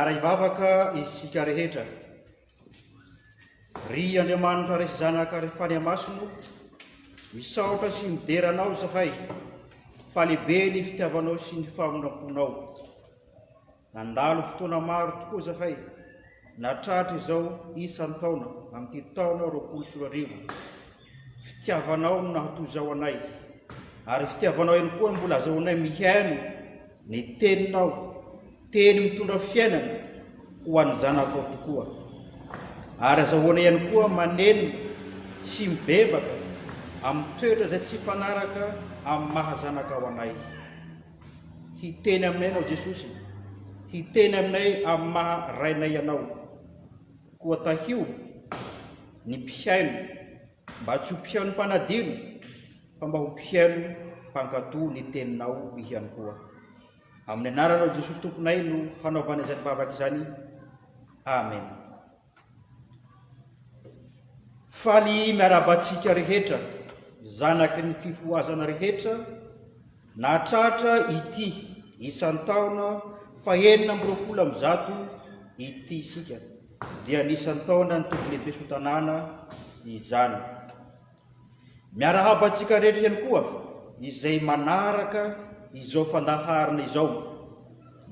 Miara ivavaka isika rehetra. Ry Andriamanitra resy zanaka rehefa any amasino, misaotra sy mideranao zahay, fa lehibe ny fitiavanao sy ny famonamponao. Nandalo fotoana maro tokoa zahay, natratra izao isan'ny taona, amin'ity taona 2024. Fitiavanao no nahatoy izao anay, ary fitiavanao ihany koa mbola azahoanay mihaino ny teninao, teny mitondra fiainana ho an'ny zanakao tokoa. Ary azahoanay ihany koa maneno sy mibebaka amin'ny toetra izay tsy fanaraka amin'ny mahazanaka ho anay. Hiteny aminay ianao Jesosy, hiteny aminay amin'ny maha rainay ianao, koa tahio ny mpihaino, mba tsy ho mpihaino mpanadino, fa mba ho mpihaino mpankatoa ny teninao ihany koa. Amin'ny anaranao Jesosy tomponay no hanaovana izany vavaka izany. Amen. Faly miarabantsika rehetra, zanaky ny fifoazana rehetra, natratra ity isan'ny taona fa 420 ity isika, dia nisan'ny taona ny tompo lehibe sotanana izany. Miarabantsika rehetra ihany koa izay manaraka izao fandaharana izao,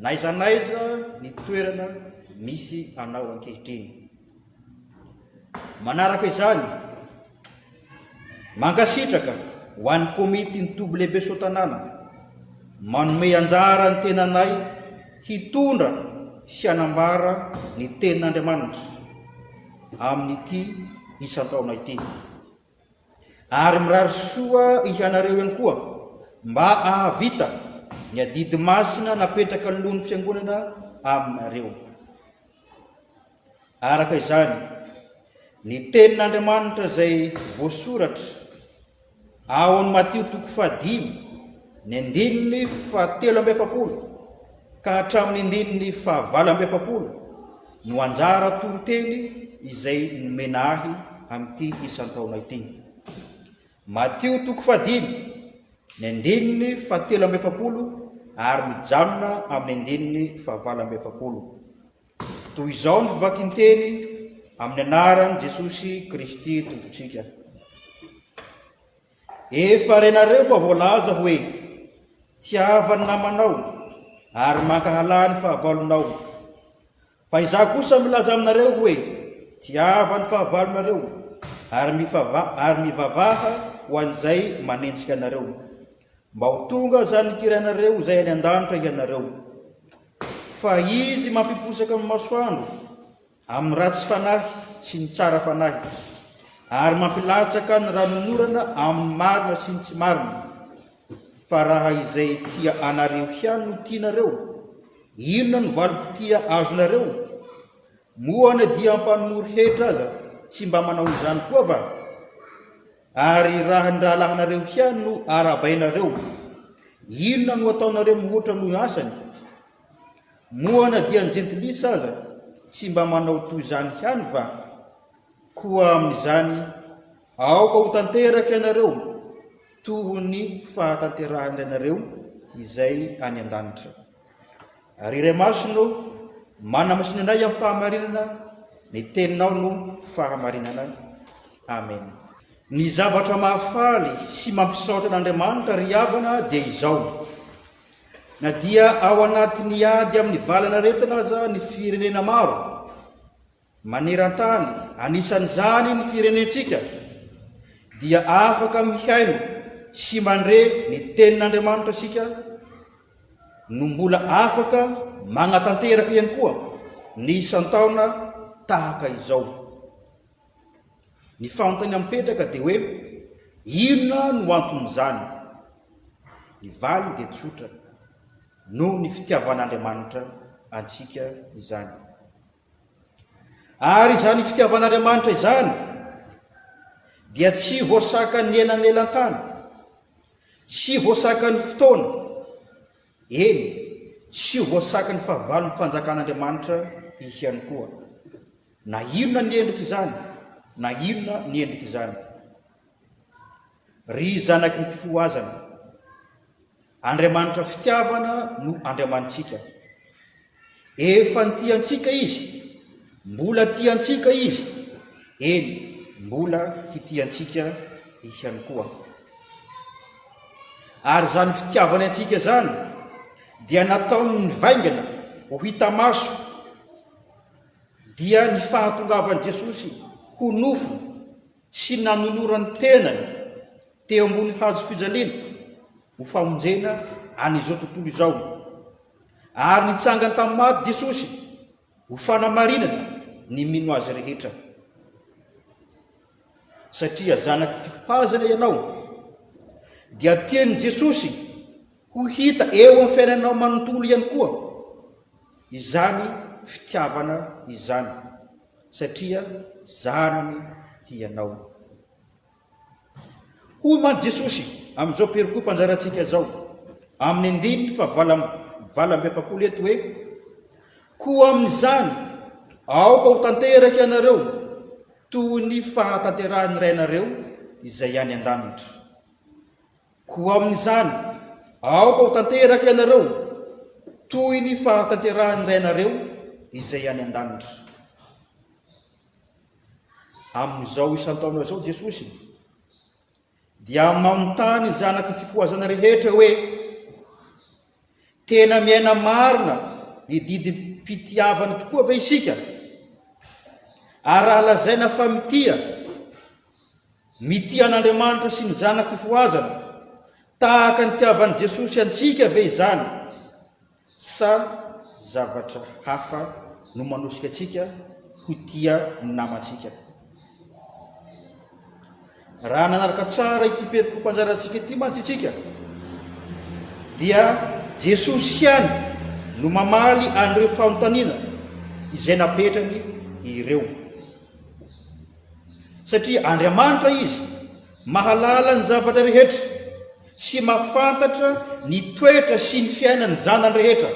naiza ny toerana misy anao ankehitriny. Manaraka izany, mankasitraka ho an'ny komity ny tombo lehibe sotanana, manome anjara ny tenanay hitondra sy hanambara ny tenin'Andriamanitra amin'ity isan-taona ity. Ary mirary soa ihanareo ihany koa mba ahavita ny adidy masina napetraka ny lohany fiangonana aminareo. Araka izany, ny tenin'Andriamanitra izay voasoratra ao amin'ny Mateo 5:7 ka hatramin'ny 7 no anjara toroteny izay nomena ahy amin'ity isan-taona ity. Mateo 5:7 ary mijanona amin'ny 7. Toy izao ny fivaky teny amin'ny anaran'i Jesosy Kristy tompontsika. Efa renareo fa voalaza hoe tiavany namanao ary mankahalà ny fahavalonao. Fa izaho kosa milaza aminareo hoe tiavany fahavalonareo ary mivavaha ho an'izay manenjika anareo, mba ho tonga zany kiranareo izay any an-danitra ianareo. Fa izy mampiposaka amin'ny masoandro amin'ny ratsy fanahy sy ny tsara fanahy, ary mampilatsaka ny ranonorana amin'ny marina sy ny tsy marina. Fa raha izay tia anareo ihany no tianareo, inona ny valim-potia azonareo? Moana dia mpamory hetra aza tsy mba manao izany koa va? Ary raha ny rahalahinareo ihany no arabainareo, inona no ataonareo mihoatra noho asany? Moana dia ny jentilisa aza tsy mba manao toy izany ihany va? Koa amin'izany aoka ho tanteraka ianareo toy ny fahatanterahan'ianareo izay any an-danitra. Ary iray masino manamasinay amin'ny fahamarinana, ny teninao no fahamarinana. Amen. Ny zavatra mahafaly sy mampisaotra an'Andriamanitra ry havana dia izao: na dia ao anatin'ny ady amin'ny valana retina aza ny firenena maro maneran-tany, anisan'izany ny firenentsika, dia afaka mihaino sy mandre ny tenin'Andriamanitra sika, no mbola afaka magnatanteraka ihany koa ny isan-taona tahaka izao. Ny fanontania mipetraka dia hoe inona no anton'izany? Ny valiny dia tsotra, noho ny fitiavan'Andriamanitra antsika izany. Ary izany fitiavan'Andriamanitra izany dia tsy voasaka ny enanelan-tany, tsy voasaka ny fotoana, eny, tsy voasaka ny fahavalon'ny fanjakan'Andriamanitra ihany koa. Na inona ny endrika izany, na inona ny endrika izany. Ry zanaky ny fifoazana, Andriamanitra fitiavana no andriamanitsika. efa nitiantsika izy, mbola tiantsika izy, eny mbola hitiantsika ihany koa. Ary zany fitiavana antsika zany dia nataony nivaingana ho hita maso, dia ny fahatongavan'i Jesosy ho nofo sy nanolorany tenany teo ambony hazo fijaliana ho famonjena an'izao tontolo izao. Ary nitsangany tamin'ny maty Jesosy ho fanamarinana ny mino azy rehetra, satria zanaky fifahazana ianao dia tian'i Jesosy ho hita eo amin'ny fiainanao manontolo ihany koa izany fitiavana izany, satria zanany ianao. Hoy man Jesosy amin'izao perikopa anjarantsika zao amin'ny 9:27 eto hoe: koa amin'izany aoka ho tanteraky ianareo toy ny fahatanterahany rainareo izay any an-danitra. Koa amin'izany aoka ho tanteraky ianareo toy ny fahatanterahany rainareo izay any an-danitra. Amin'izao isan-taona zao Jesosy dia manontany zanaky fifoazana rehetra hoe tena miaina marina ny didy mpitiavany tokoa ve isika? Ary raha lazaina fa mitia an'Andriamanitra sy ny zanaky fifoazana tahaka ny tiavan'i Jesosy antsika ve izany, sa zavatra hafa no manosika atsika ho tia ny namantsika? Raha nanaraka tsara ity perikopa anjarantsika ity mantsitsika dia Jesosy ihany no mamaly an'ireo fanontaniana izay napetrany ireo, satria Andriamanitra izy mahalala ny zavatra rehetra sy mahafantatra ny toetra sy ny fiainany zanany rehetra.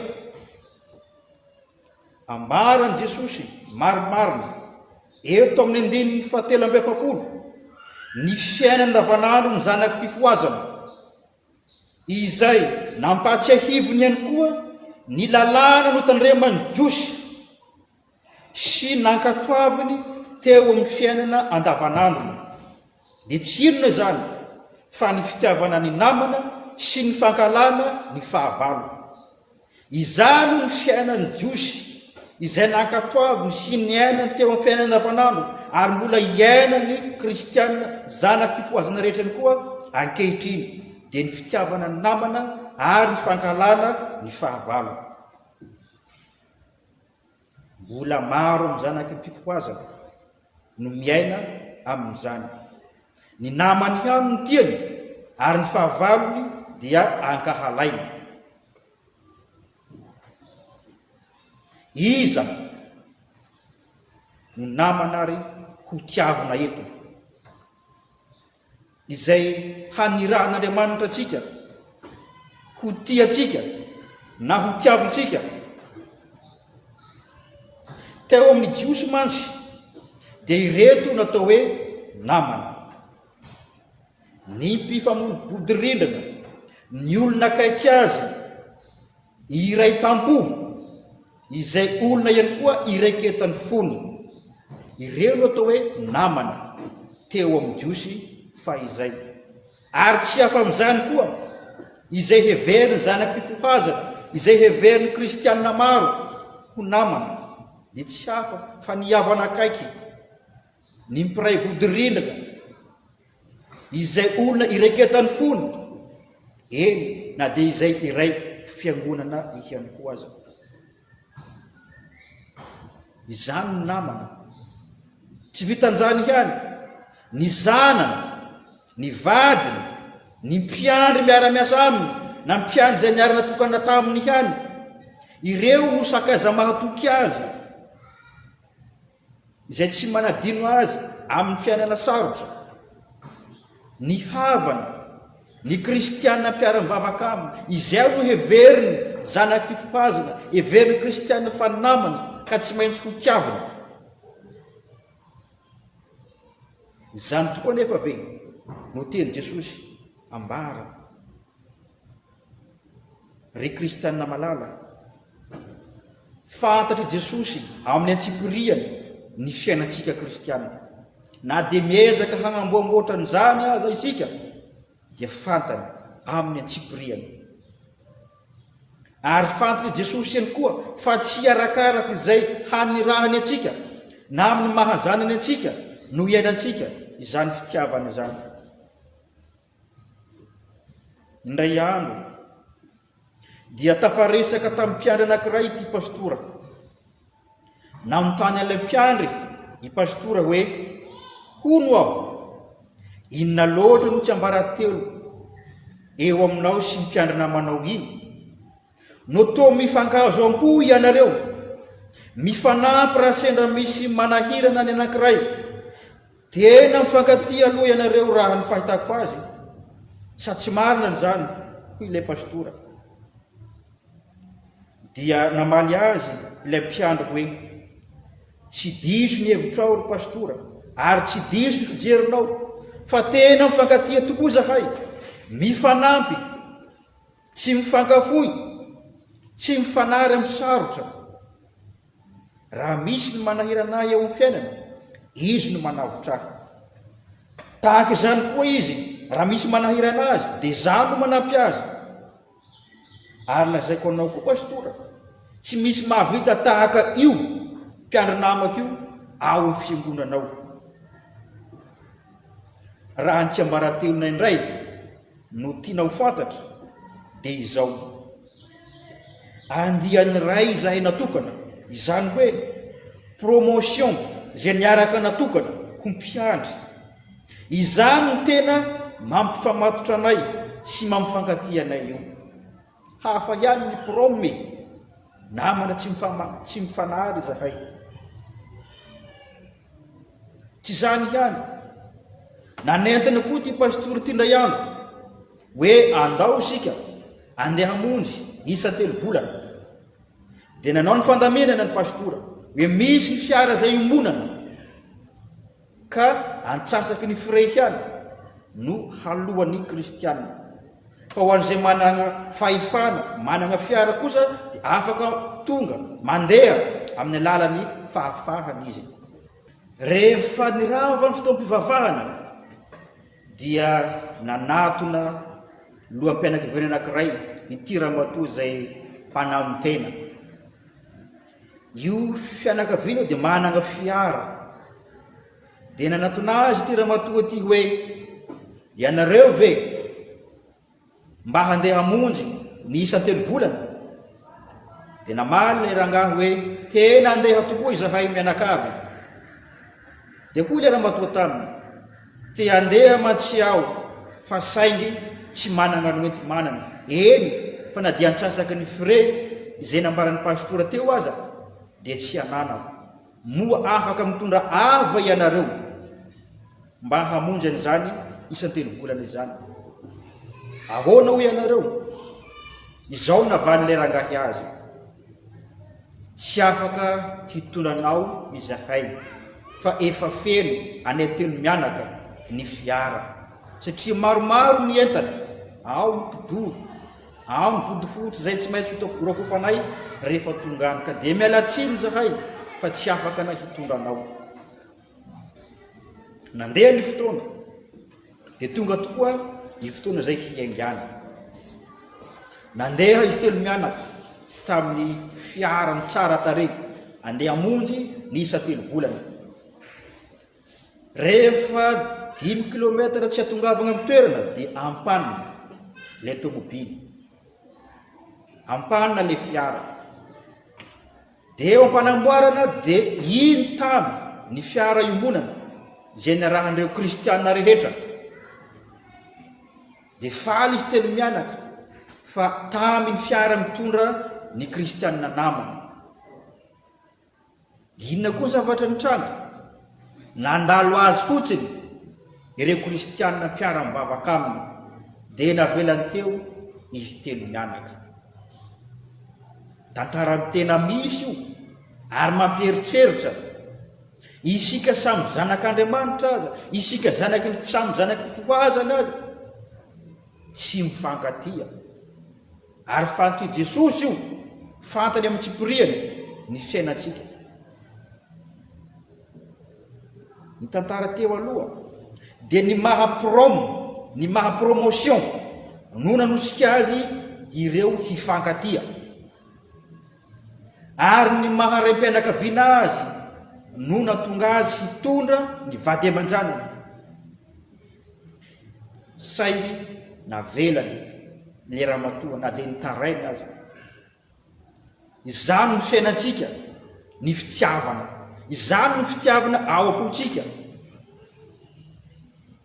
Ambarany Jesosy marimarina eto amin'ny 7:70 ny fiainany andavanandro ny zanaky fifoazana izay nampatsiahivony ihany koa ny lalàna notandremany Jiosy sy nankatoaviny teo amin'ny fiainana andavanandrony. Dia tsy inona zany fa ny fitiavana ny namana sy ny fankalana ny fahavalo. Izany ny fiainany Jiosy izay nankatoaviny sy niainany teo amin'ny fiainana andavanandro, ary mbola iainany kristianina zanaky fifoazana rehetra ny koa ankehitriny, dia ny fitiavana ny namana ary ny fankalana ny fahavalo. Mbola maro amin'ny zanaky ny fifoazana no miaina amin'izany. Ny namany ihany no tiany ary ny fahavalony dia ankahalainy. Iza no namana ary ho tiavana eto izay hanirahan'Andriamanitra atsika ho tiatsika na ho tiavintsika? Teo amin'ny Jiosy mantsy dia ireto natao hoe namana: ny mpifamoibodirindrina, ny olona akaiky azy, iray tampo, izay olona ihany koa iraiketany fony. Ireo no atao hoe namana teo amin'ny Jiosy fahizay. Ary tsy hafa amin'izany koa izay heveriny zanaky fifohazana, izay heveriny kristianina maro ho namana, dia tsy hafa fa ny havana akaiky, ny mpiray vodirindrina, izay olona iraiketany fony, eny na dia izay iray fiangonana ihany koa aza. Izany ny namana. Tsy vitan'izany ihany, ny zanany, ny vadiny, ny mpiandry miara-miasa aminy, na mpiandry izay niara natokana taminy ihany, ireo no sakaiza mahatoky azy, izay tsy manadino azy amin'ny fiainana sarotra. Ny havana, ny kristianina mpiara-mivavaka aminy, izay no heveriny zanaky fifohazana, heveriny kristianina fanamana ka tsy maintsy ho tiavina. Izany tokoa nefa ve no teny Jesosy ambara ry kristianina malala fantatry Jesosy amin'ny antsipiriany ny fiainantsika kristiana. Na dia miezaka hagnamboamboatra n'izany aza isika dia fantany amin'ny antsipiriany. Ary fantatry Jesosy ihany koa fa tsy arakaraka izay hanirahany atsika na amin'ny mahazanany atsika no iainantsika izany fitiavana izany. Indray andro dia tafaresaka tamin'ny mpiandry anankiray ity pastora. Nanontany an'ilay mpiandry i pastora hoe, hono aho, inona loatra no tsy ambaratelo eo aminao sy mpiandry namanao iny? No toa mifankazo ampo ianareo, mifanampy raha sendra misy manahirana ny anankiray, tena mifankatia aloha ianareo raha ny fahitako azy, sa tsy marina n'izany, hoy ilay pastora. Dia namaly azy ilay mpiandry hoe, tsy diso ny hevitrao ry pastora, ary tsy diso ny fijerinao, fa tena mifankatia tokoa zahay, mifanampy, tsy mifankafoy, tsy mifanary amin'ny sarotra. Raha misy ny manahirana eo amin'ny fiainana, izy no manavotra ahy. Tahaka izany koa izy, raha misy manahirana azy, dia izaho no manampy azy. Ary lazaiko anao koa pastora, tsy misy mahavita tahaka io mpiandry namako io ao amin'ny fiangonanao. Raha ny tsy ambaratelona indray no tianao fantatra dia izao: andiany ray izahay natokana, izany hoe promotion izay niaraka natokana ho mpiandry. Izany no tena mampifamatotra anay sy mampifankatia anay io. Hafa ihany ny prome, namana tsy mifanary zahay. Tsy izany ihany, nanentana koa ty pastora ty indray andro hoe andao isika andeha hamonjy isa 3 volana. Dia nanao ny fandamenana ny pastora hoe misy ny fiara izay ombonana ka antsasaky ny frehiana no halohan'ny kristianina. Fa ho an'izay manana fahefana, manana fiara kosa dia afaka tonga mandeha amin'ny alalan'ny fahafahana izy. Rehefa nirava ny fotoam-pivavahana dia nanatona loham-pianakaviana anankiray ity ramatoa izay mpanamo tena. Io fianakaviana dia manana fiara. Dia nanatona azy ity ramatoa ity hoe, ianareo ve mba handeha hamonjy ny isa 3 volana? Dia namaly ilay rangahy hoe, tena handeha tokoa izahay mianakavy. Dia hoy ilay ramatoa taminy, te handeha mantsy aho, fa saingy tsy manana no enti manana. Eny, fa na dia antsasaky ny frais izay nambaran'ny pastora teo aza dia tsy ananako. Moa afaka mitondra ava ianareo mba hamonjy an'izany isa 3 volana izany. Ahoana ho ianareo? Izao navan'ilay rangahy azy, tsy afaka hitondranao izahay, fa efa feno anay 3 mianaka ny fiara, satria maromaro ny entana, ao ny kidoro, ao ny bodifotsy izay tsy maintsy horakofanay rehefa tongany. Ka dia mialatsiny zahay fa tsy afaka na hitondranao. Nandeha ny fotoana, dia tonga tokoa ny fotoana izay hiaingana. Nandeha izy 3 mianaka tamin'ny fiarany tsara tarehy, andeha hamonjy ny isa 3 volana. Rehefa 10 kilometatra tsy hatongavana amin'ny toerana dia ampanina ilay tomobily, ampanina ilay fiara. Dia eo ampanamboarana dia iny tamy ny fiara iombonana izay niarahan'ireo kristianina rehetra. Dia faly izy 3 mianaka fa tamy ny fiara mitondra ny kristianina namana. Inona koa ny zavatra nitranga? Nandalo azy fotsiny ireo kristianina mpiara mivavaka aminy, dia navelany teo izy 3 mianaka. Tantara tena misy io ary mampieritreritra. Isika samy zanak'Andriamanitra aza, isika samy zanaky fifoazana aza, tsy mifankatia. Ary fantatra Jesosy io, fantany amin'ny tsipiriany ny fiainantsika. Ny tantara teo aloha dia ny ny mahapromotion no nanosika azy ireo hifankatia, ary ny maharem-pianakaviana azy no natonga azy hitondra ny vady aman-janany. Saingy navelany lera matoa na dia nitaraina azy. Izany ny fiainantsika, ny fitiavana. Izany ny fitiavana ao am-potsika.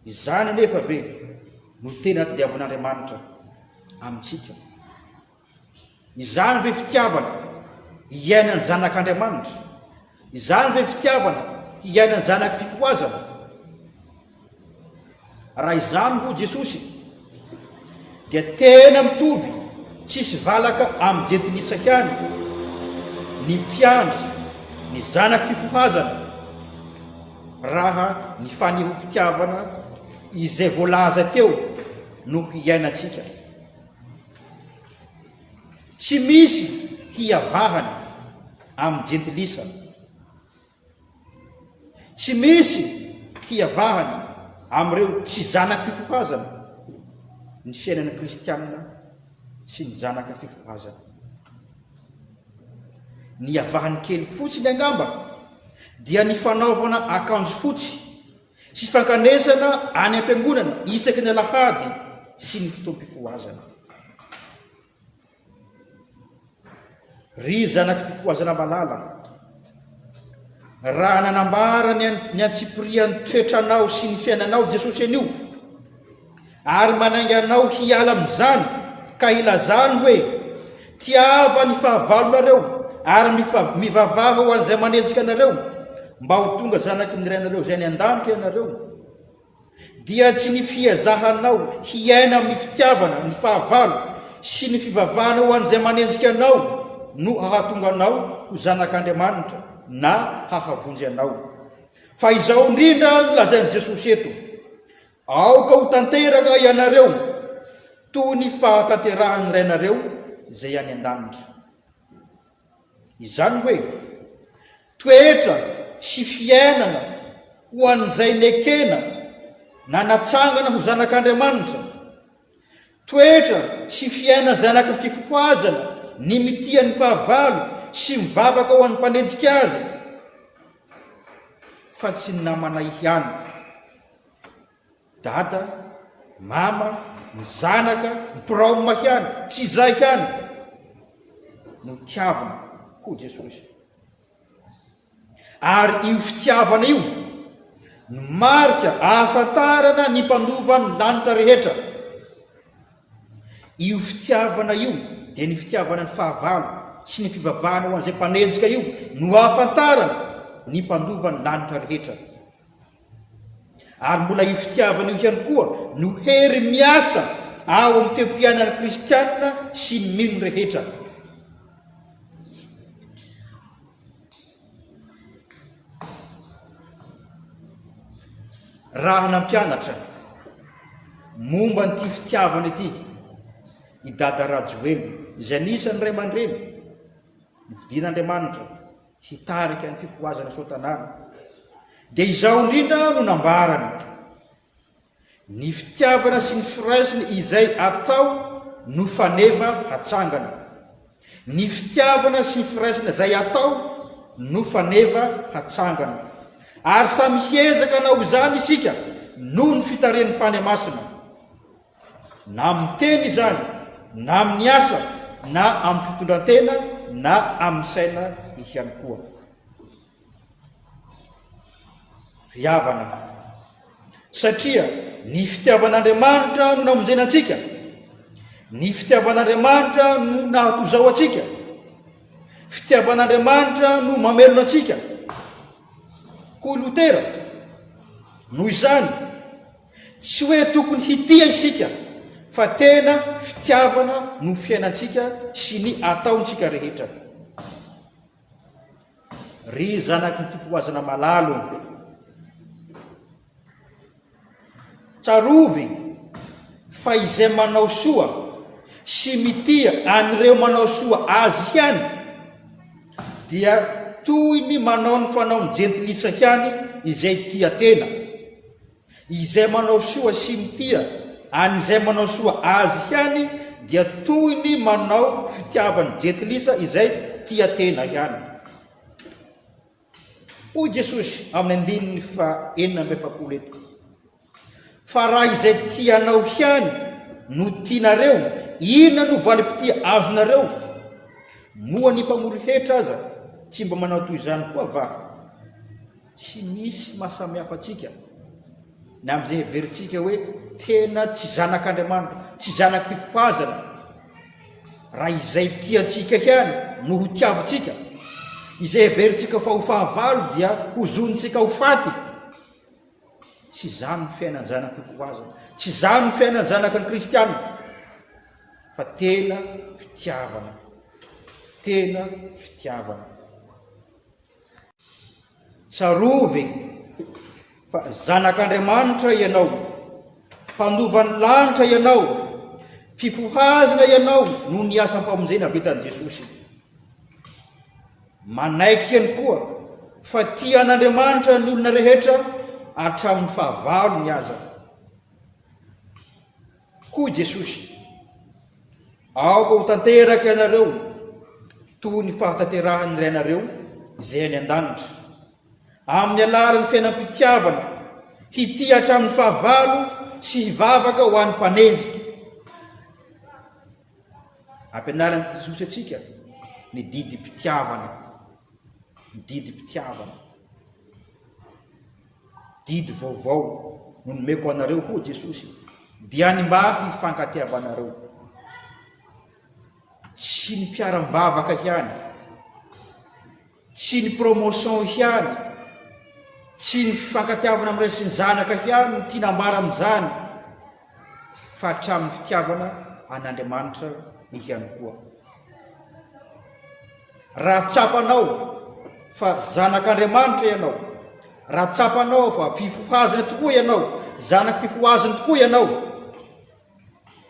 Izany nefa ve no tena tadiavan'Andriamanitra amintsika. Izany ve fitiavana hiainany zanak'Andriamanitra. Izany ve fitiavana hiainany zanaky fifoazana. Raha izany ho Jesosy dia tena mitovy, tsisy valaka amin'ny jentilisa ihany ny mpiandry ny zanaky fifohazana raha ny fanehom-pitiavana izay voalaza teo no hiainantsika. Tsy misy hiavahany amin'ny jentilisa, tsy misy hiavahany amin'ireo tsy zanaky fifohazana, ny fiainana kristianina sy ny zanaky fifohazana. Ny avahany kely fotsiny angamba dia ny fanaovana akanjo fotsy sy fankanesana any am-piangonana isaky ny alahady sy ny fotoam-pifohazana. Ry zanaky fifohazana malala, raha nanambara ny antsipirian'ny toetranao sy ny fiainanao Jesosy anio, ary manainga anao hiala amin'izany ka ilazany hoe tiava ny fahavalonareo ary mivavaha ho an'izay manenjika anareo mba ho tonga zanaky ny rainareo zay ny an-danitra ianareo, dia tsy ny fiazahanao hiaina amin'ny fitiavana, ny fahavalo sy ny fivavahana ho an'izay manenjika anao no hahatonga anao ho zanak'Andriamanitra na hahavonjy anao. Fa izao indrindra lazain'i Jesosy eto, aoka ho tanteraka ianareo toy ny fahatanterahany rainareo zay any an-danitra. Izany hoe toetra sy fiainana ho an'izay nekena na natsangana ho zanak'Andriamanitra, toetra sy fiainana zanaky ny fifohazana, ny mitia ny fahavalo sy mivavaka ho an'ny mpanenjika azy, fa tsy ny namana ihany. Dada, mama, ny zanaka, ny praoma ihany, tsy izay ihany no tiavana ho Jesosy. Ary io fitiavana io no marika ahafantarana ny mpandova ny lanitra rehetra. Io fitiavana io dia ny fitiavana ny fahavalo sy ny fivavahana ho an'izay mpanenjika io no ahafantarana ny mpandova ny lanitra rehetra. Ary mbola io fitiavana io ihany koa no hery miasa ao amin'ny teom-piainana kristianina sy ny mino rehetra. Raha nampianatra momba n'ity fitiavana ity i Dada Rajoelo izay anisan'ny ray aman-dreny nividian'Andriamanitra hitarika ny fifohazana soatanana, dia izao indrindra no nambarany: ny fitiavana sy ny firaisiny izay atao no faneva hatsangana, ny fitiavana sy ny firaisina izay atao no faneva hatsangana. Ary samy hiezaka na ho izany isika noho ny fitarian'ny fany masina, na amin'ny teny izany, na amin'ny asa, na amin'ny fitondran-tena, na amin'ny saina ihany koa. Riavana, satria ny fitiavan'Andriamanitra no namonjena antsika, ny fitiavan'Andriamanitra no nahatozao antsika, fitiavan'Andriamanitra no mamelona antsika. Koa Lotera noho izany tsy hoe tokony hitia isika, fa tena fitiavana no fiainantsika sy ny ataontsika rehetra. Ry zanaky ny fifohazana malalo, tsarovy fa izay manao soa sy mitia an'ireo manao soa azy ihany dia toy ny manao ny fanao ny jentilisa hiany izay tia tena, izay manao soa sy mitia an'izay manao soa azy hiany dia toy ny manao fitiavany jentilisa izay tia tena hiany. Hoy Jesosy amin'ny andininy fa 4 eto, fa raha izay tianao hiany no tianareo, inona no valim-pitia azonareo? Moa ny mpamory hetra aza tsy mba manao toy izany koa va? Tsy misy mahasamihafa atsika na amin'izay heverintsika hoe tena tsy zanak'Andriamanitra, tsy zanaky fifopazana. Raha izay tiatsika hiany no ho tiavantsika, izay heverintsika fa ho fahavalo dia ho zonitsika ho faty, tsy zany ny fiainany zanaky fifopazana, tsy zany ny fiainany zanaky ny kristianina, fa tena fitiavana, tena fitiavana. Tsarovy fa zanak'Andriamanitra ianao, mpandovan'ny lanitra ianao, fifohazana ianao no ny asam-pamonjena vitan'i Jesosy. Manaiky ihany koa fa tian'Andriamanitra ny olona rehetra hatramin'ny fahavalo ny aza. Hoy Jesosy, aoka ho tanteraky ianareo toy ny fahatanterahany ray anareo izay any an-danitra, amin'ny alalan'ny fiainam-pitiavana hitia hatramin'ny fahavalo sy hivavaka ho an'ny mpanenjika. Ampianarany Jesosy atsika ny didy mpitiavana, ny didy mpitiavana, didy vaovao no nomeko anareo hoy Jesosy, dia ny mba hifankatiavanareo. Tsy ny mpiara-mivavaka hiany, tsy ny promotion hiany, tsy ny fifankatiavana amin'ireo sy ny zanaka hiany no tia nambara amin'izany, fa hatramin'ny fitiavana an'Andriamanitra ihany koa. Raha tsapanao fa zanak'Andriamanitra ianao, raha tsapanao fa fifohazana tokoa ianao, zanaky fifohazana tokoa ianao,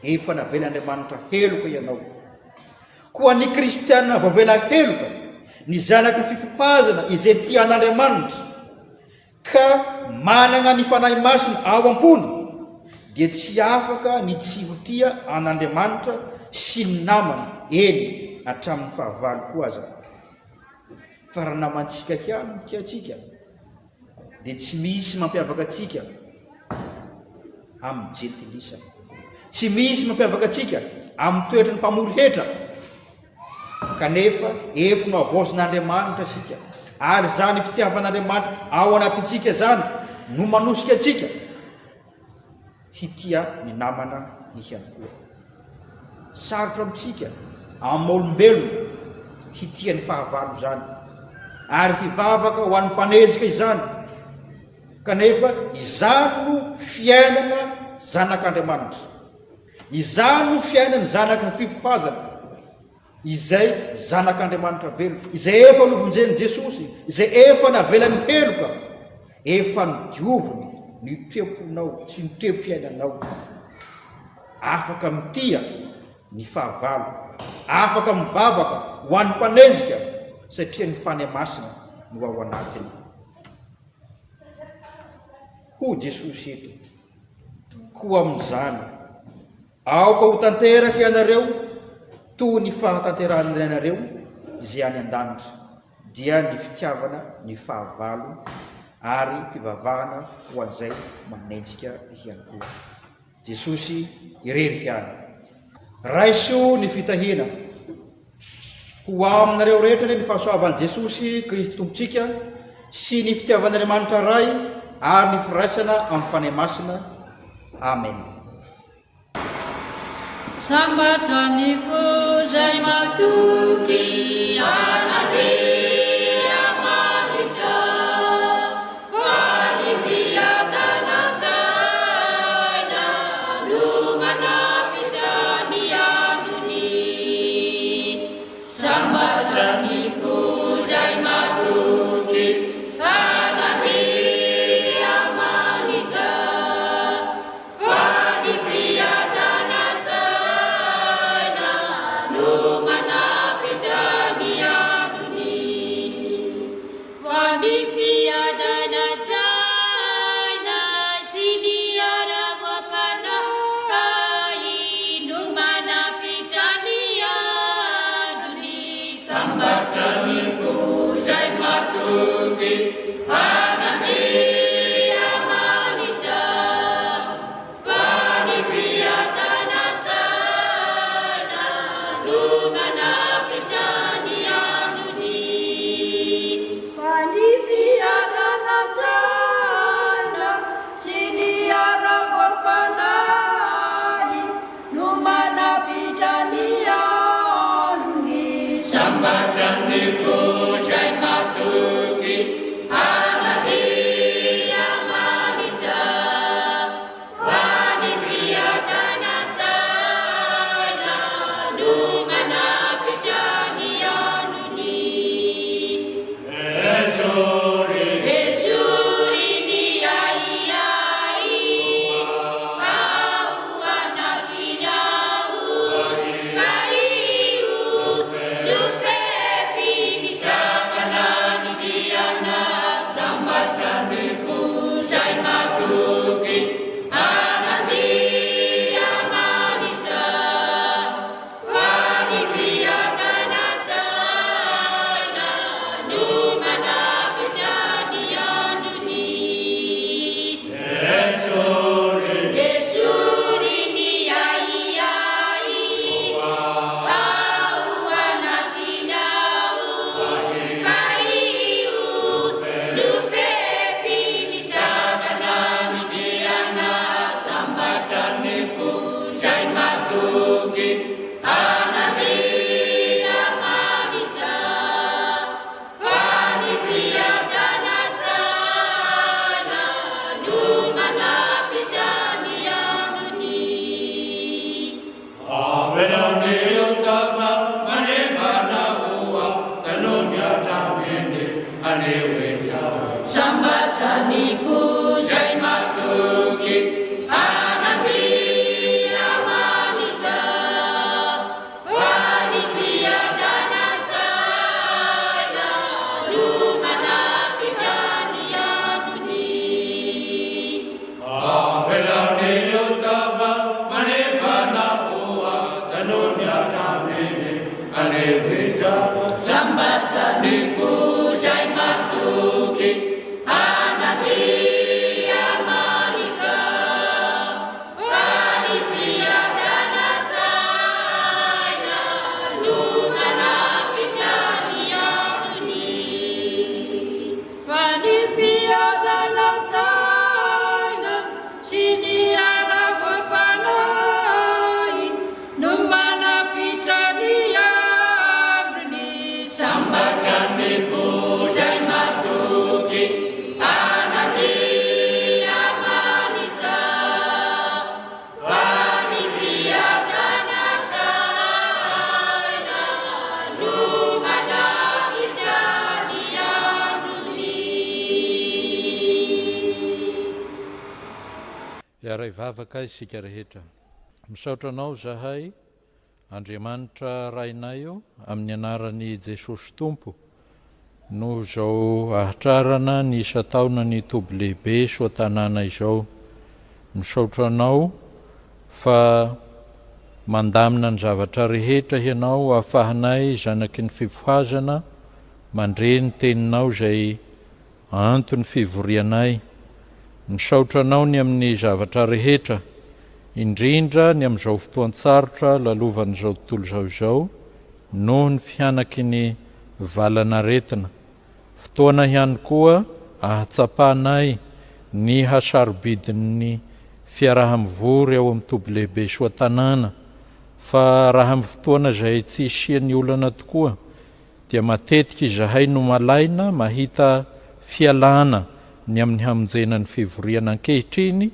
efa navelan'Andriamanitra heloka ianao. Koa ny kristianina voavela heloka, ny zanaky ny fifohazana izay tia an'Andriamanitra ka manana ny fanahy masina ao am-pony, dia tsy afaka ny tsy ho tia an'Andriamanitra sy ny namany, eny hatramin'ny fahavalo koa aza. Fa raha namantsika hiany no tiatsika, dia tsy misy mampiavaka atsika amin'ny jentilisa, tsy misy mampiavaka atsika amin'ny toetra ny mpamory hetra, kanefa efa no avozin'Andriamanitra sika, ary zany fitiavan'Andriamanitra ao anatintsika zany no manosika atsika hitia ny namana ihany koa. Sarotra amintsika amin'ny olombelona hitia ny fahavalo zany, ary hivavaka ho an'ny mpanenjika izany, kanefa izany no fiainana zanak'Andriamanitra, izany no fiainany zanaky ny fifopazana, izay zanak'Andriamanitra velo, izay efa novonjeny Jesosy, izay efa navelany heloka, efa nodioviny ny temponao sy ny tempiainanao, afaka mitia ny fahavalo, afaka mivavaka ho an'ny mpanenjika, satria ny fanahy masina no ao anatiny. Hoy Jesosy eto, koa amin'izany aoka ho tanteraky ianareo toy ny fahatanterahany ianareo izay any an-danitra, dia ny fitiavana ny fahavalo ary fivavahana ho an'izay manenjika ihany koa. Jesosy irery hiany. Raiso ny fitahina ho aminareo rehetra ny fahasoavan'i Jesosy Kristy Tompontsika sy ny fitiavan'Andriamanitra ray ary ny firaisana amin'ny fanahy masina. Amen. Sambatra ny zay matoky anare amanitra, fa ny fiadana tsaina no manapitra ny andony. Sambatra ny zay matoky anare amanitra, fa ny fiadana tsaina no manapitra ny andony. Iara ivavaka isika rehetra. Misaotra anao zahay, Andriamanitra rainay io, amin'ny anaran'i Jesosy Tompo, no izao ahatrarana ny isa-taona ny toby lehibe soa tanàna izao. Misaotra anao fa mandamina ny zavatra rehetra ianao ahafahanay zanaky ny fivoazana, mandre ny teninao izay antony fivorianay. Misaotra anao ny amin'ny zavatra rehetra, indrindra ny amin'izao fotoan-tsarotra lalovan'izao tontolo izao noho ny fianaky ny valanaretina. Fotoana ihany koa ahatsapanay ny hasarobidin'ny fiaraha-mivory ao amin'ny toby lehibe soa tanàna, fa raha amin'ny fotoana izay tsy isian'ny olana tokoa dia matetika izahay no malaina mahita fialana ny amin'ny hamonjena ny fivoriana ankehitriny,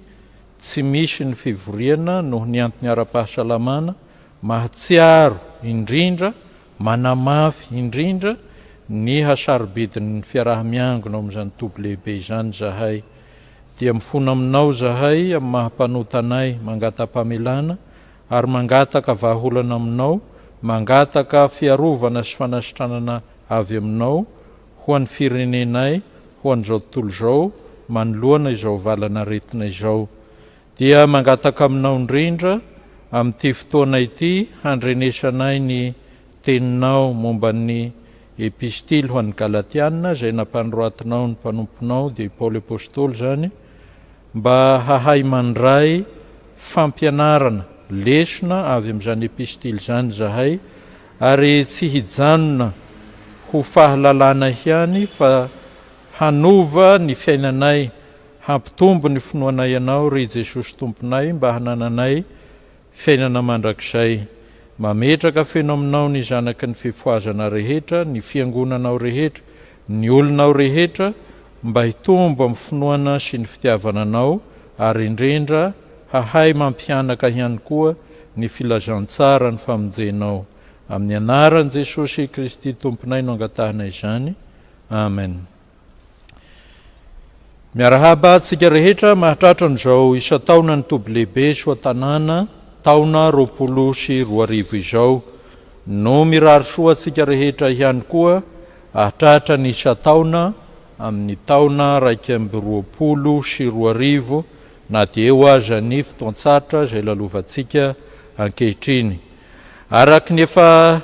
tsy misy ny fivoriana noho ny antony ara-pahasalamana, mahatsiaro indrindra, manamafy indrindra ny hasarobidin'ny fiaraha-miangona amin'izany toby lehibe izany zahay. Dia mifona aminao zahay amin'ny mahampanotanay mangata-pamelana, ary mangataka vahaolana aminao, mangataka fiarovana sy fanasitranana avy aminao ho an'ny firenenay, ho an'izao tontolo izao, manoloana izao valanaretina izao. Dia mangataka aminao indrindra amin'ity fotoana ity handrenesanay ny teninao momba ny epistily ho an'ny Galatiana izay nampanoratinao ny mpanomponao dia Paoly apôstôly zany, mba hahay mandray fampianarana lesona avy amin'izany epistily zany zahay, ary tsy hijanona ho fahalalana ihany fa hanova ny fiainanay, hampitombo ny finoanay ianao ry Jesosy Tomponay, mba hanananay fiainana mandrakizay. Mametraka feno aminao ny zanaky ny fifoazana rehetra, ny fiangonanao rehetra, ny olonao rehetra, mba hitombo amin'ny finoana sy ny fitiavananao, ary indrindra hahay mampianaka ihany koa ny filazantsara ny famonjenao. Amin'ny anaran'i Jesosy Kristy Tomponay no angatahnay izany. Amen. Miarahaba tsika rehetra mahatratra n'izao isa-taona ny toby lehibe soa tanàna taona 2020 izao, no mirary soa tsika rehetra ihany koa hahatratra ny isa-taona amin'ny taona 2020 na dia eo aza ny fotoantsatra izay lalovantsika ankehitriny. Araky ny efa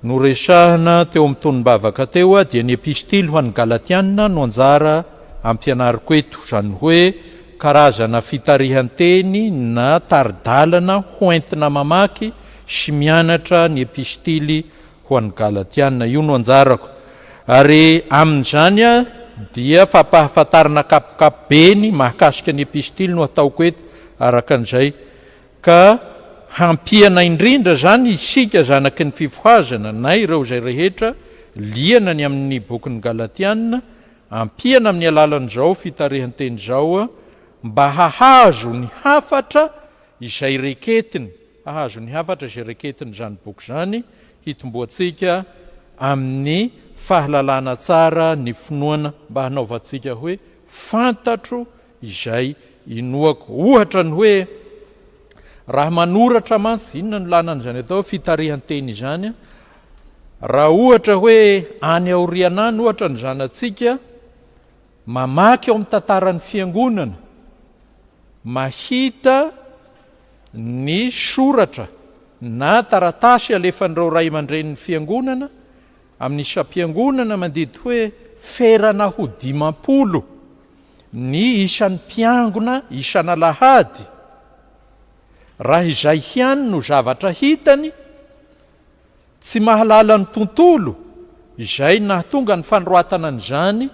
noresahana teo amin'ny tonim-bavaka teo dia ny epistily ho an'ny Galatiana no anjara ampianariko eto, zany hoe karazana fitarihanteny na taridalana hoentina mamaky sy mianatra ny epistily ho an'ny Galatiana. Io no anjarako, ary amin'izany dia fampahafantarana kapokapobeny mahakasika ny epistily no ataoko eto araka an'izay, ka hampiana indrindra zany isika zanaky ny fifohazana na ireo zay rehetra liana ny amin'ny bokin'ny Galatiana, ampiana amin'ny alalan'izao fitarihanteny zao mba hahazo ny hafatra izay reketiny, hahazo ny hafatra izay reketiny zany boky zany, hitomboatsika amin'ny fahalalana tsara ny finoana, mba hanaovantsika hoe fantatro izay inoako. Ohatra ny hoe raha manoratra mantsy, inona no lanan'izany atao fitarihanteny izany, raha ohatra hoe any aorianany ohatra ny zanatsika mamaky ao amin'ny tantaran'ny fiangonana, mahita ny soratra na taratasy alefan'ireo ray aman-dren'ny fiangonana amin'ny isam-piangonana mandidy hoe ferana ho 50 ny isan'ny mpiangona isan'alahady, raha izay ihany no zavatra hitany, tsy mahalala ny tontolo izay nahatonga ny fanoroatana an'izany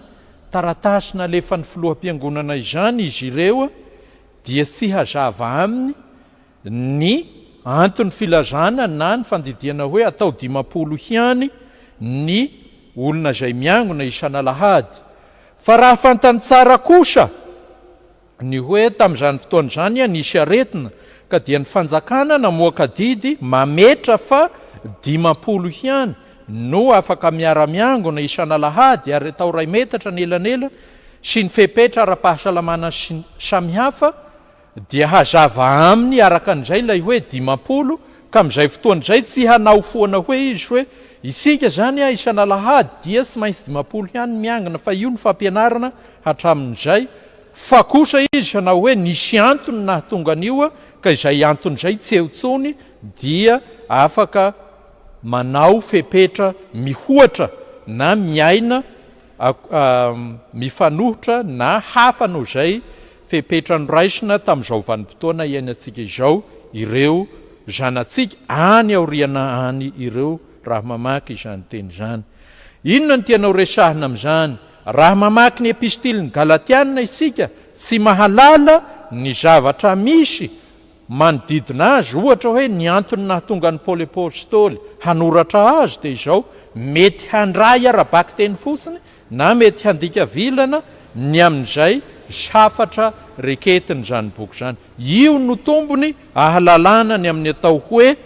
taratasy na alefan'ny filoham-piangonana izany izy ireo, dia tsy hazava aminy ny antony filazana na ny fandidiana hoe atao 50 ihany ny olona izay miangona isan'alahady. Fa raha fantany tsara kosa ny hoe tamin'izany fotoan'izany nisy aretina, ka dia ny fanjakana namoaka didy mametra fa 50 ihany no afaka miara-miangona isan'alahady, ary atao 2 metatra ny elanela sy ny fepetra ara-pahasalamana samihafa, dia hazava aminy araka an'izay ilay hoe 50, ka amin'izay fotoan'izay tsy hanao foana hoe izy hoe isika zany isan'alahady dia tsy maintsy 50 ihany miangona, fa io ny fampianarana hatramin'izay. Fa kosa izy hanao hoe nisy antony nahatonga an'io, ka izay antony izay tsy eotsony, dia afaka manao fepetra mihoatra na miaina mifanohitra na hafa noho izay fepetra noraisina tamin'izao vanim-potoana iainantsika izao ireo zanatsika any aoriana any ireo raha mamaky izany teny zany. Inona ny tianao resahina amin'izany? Raha mamaky ny epistiliny Galatiana isika, tsy mahalala ny zavatra misy manodidina azy, ohatra hoe ny antony nahatonga ny Paoly apôstôly hanoratra azy dia izao, mety handray ara-baky teny fotsiny na mety handika vilana ny amin'izay hafatra reketiny zany boky zany. Io no tombony ahalalana ny amin'ny atao hoe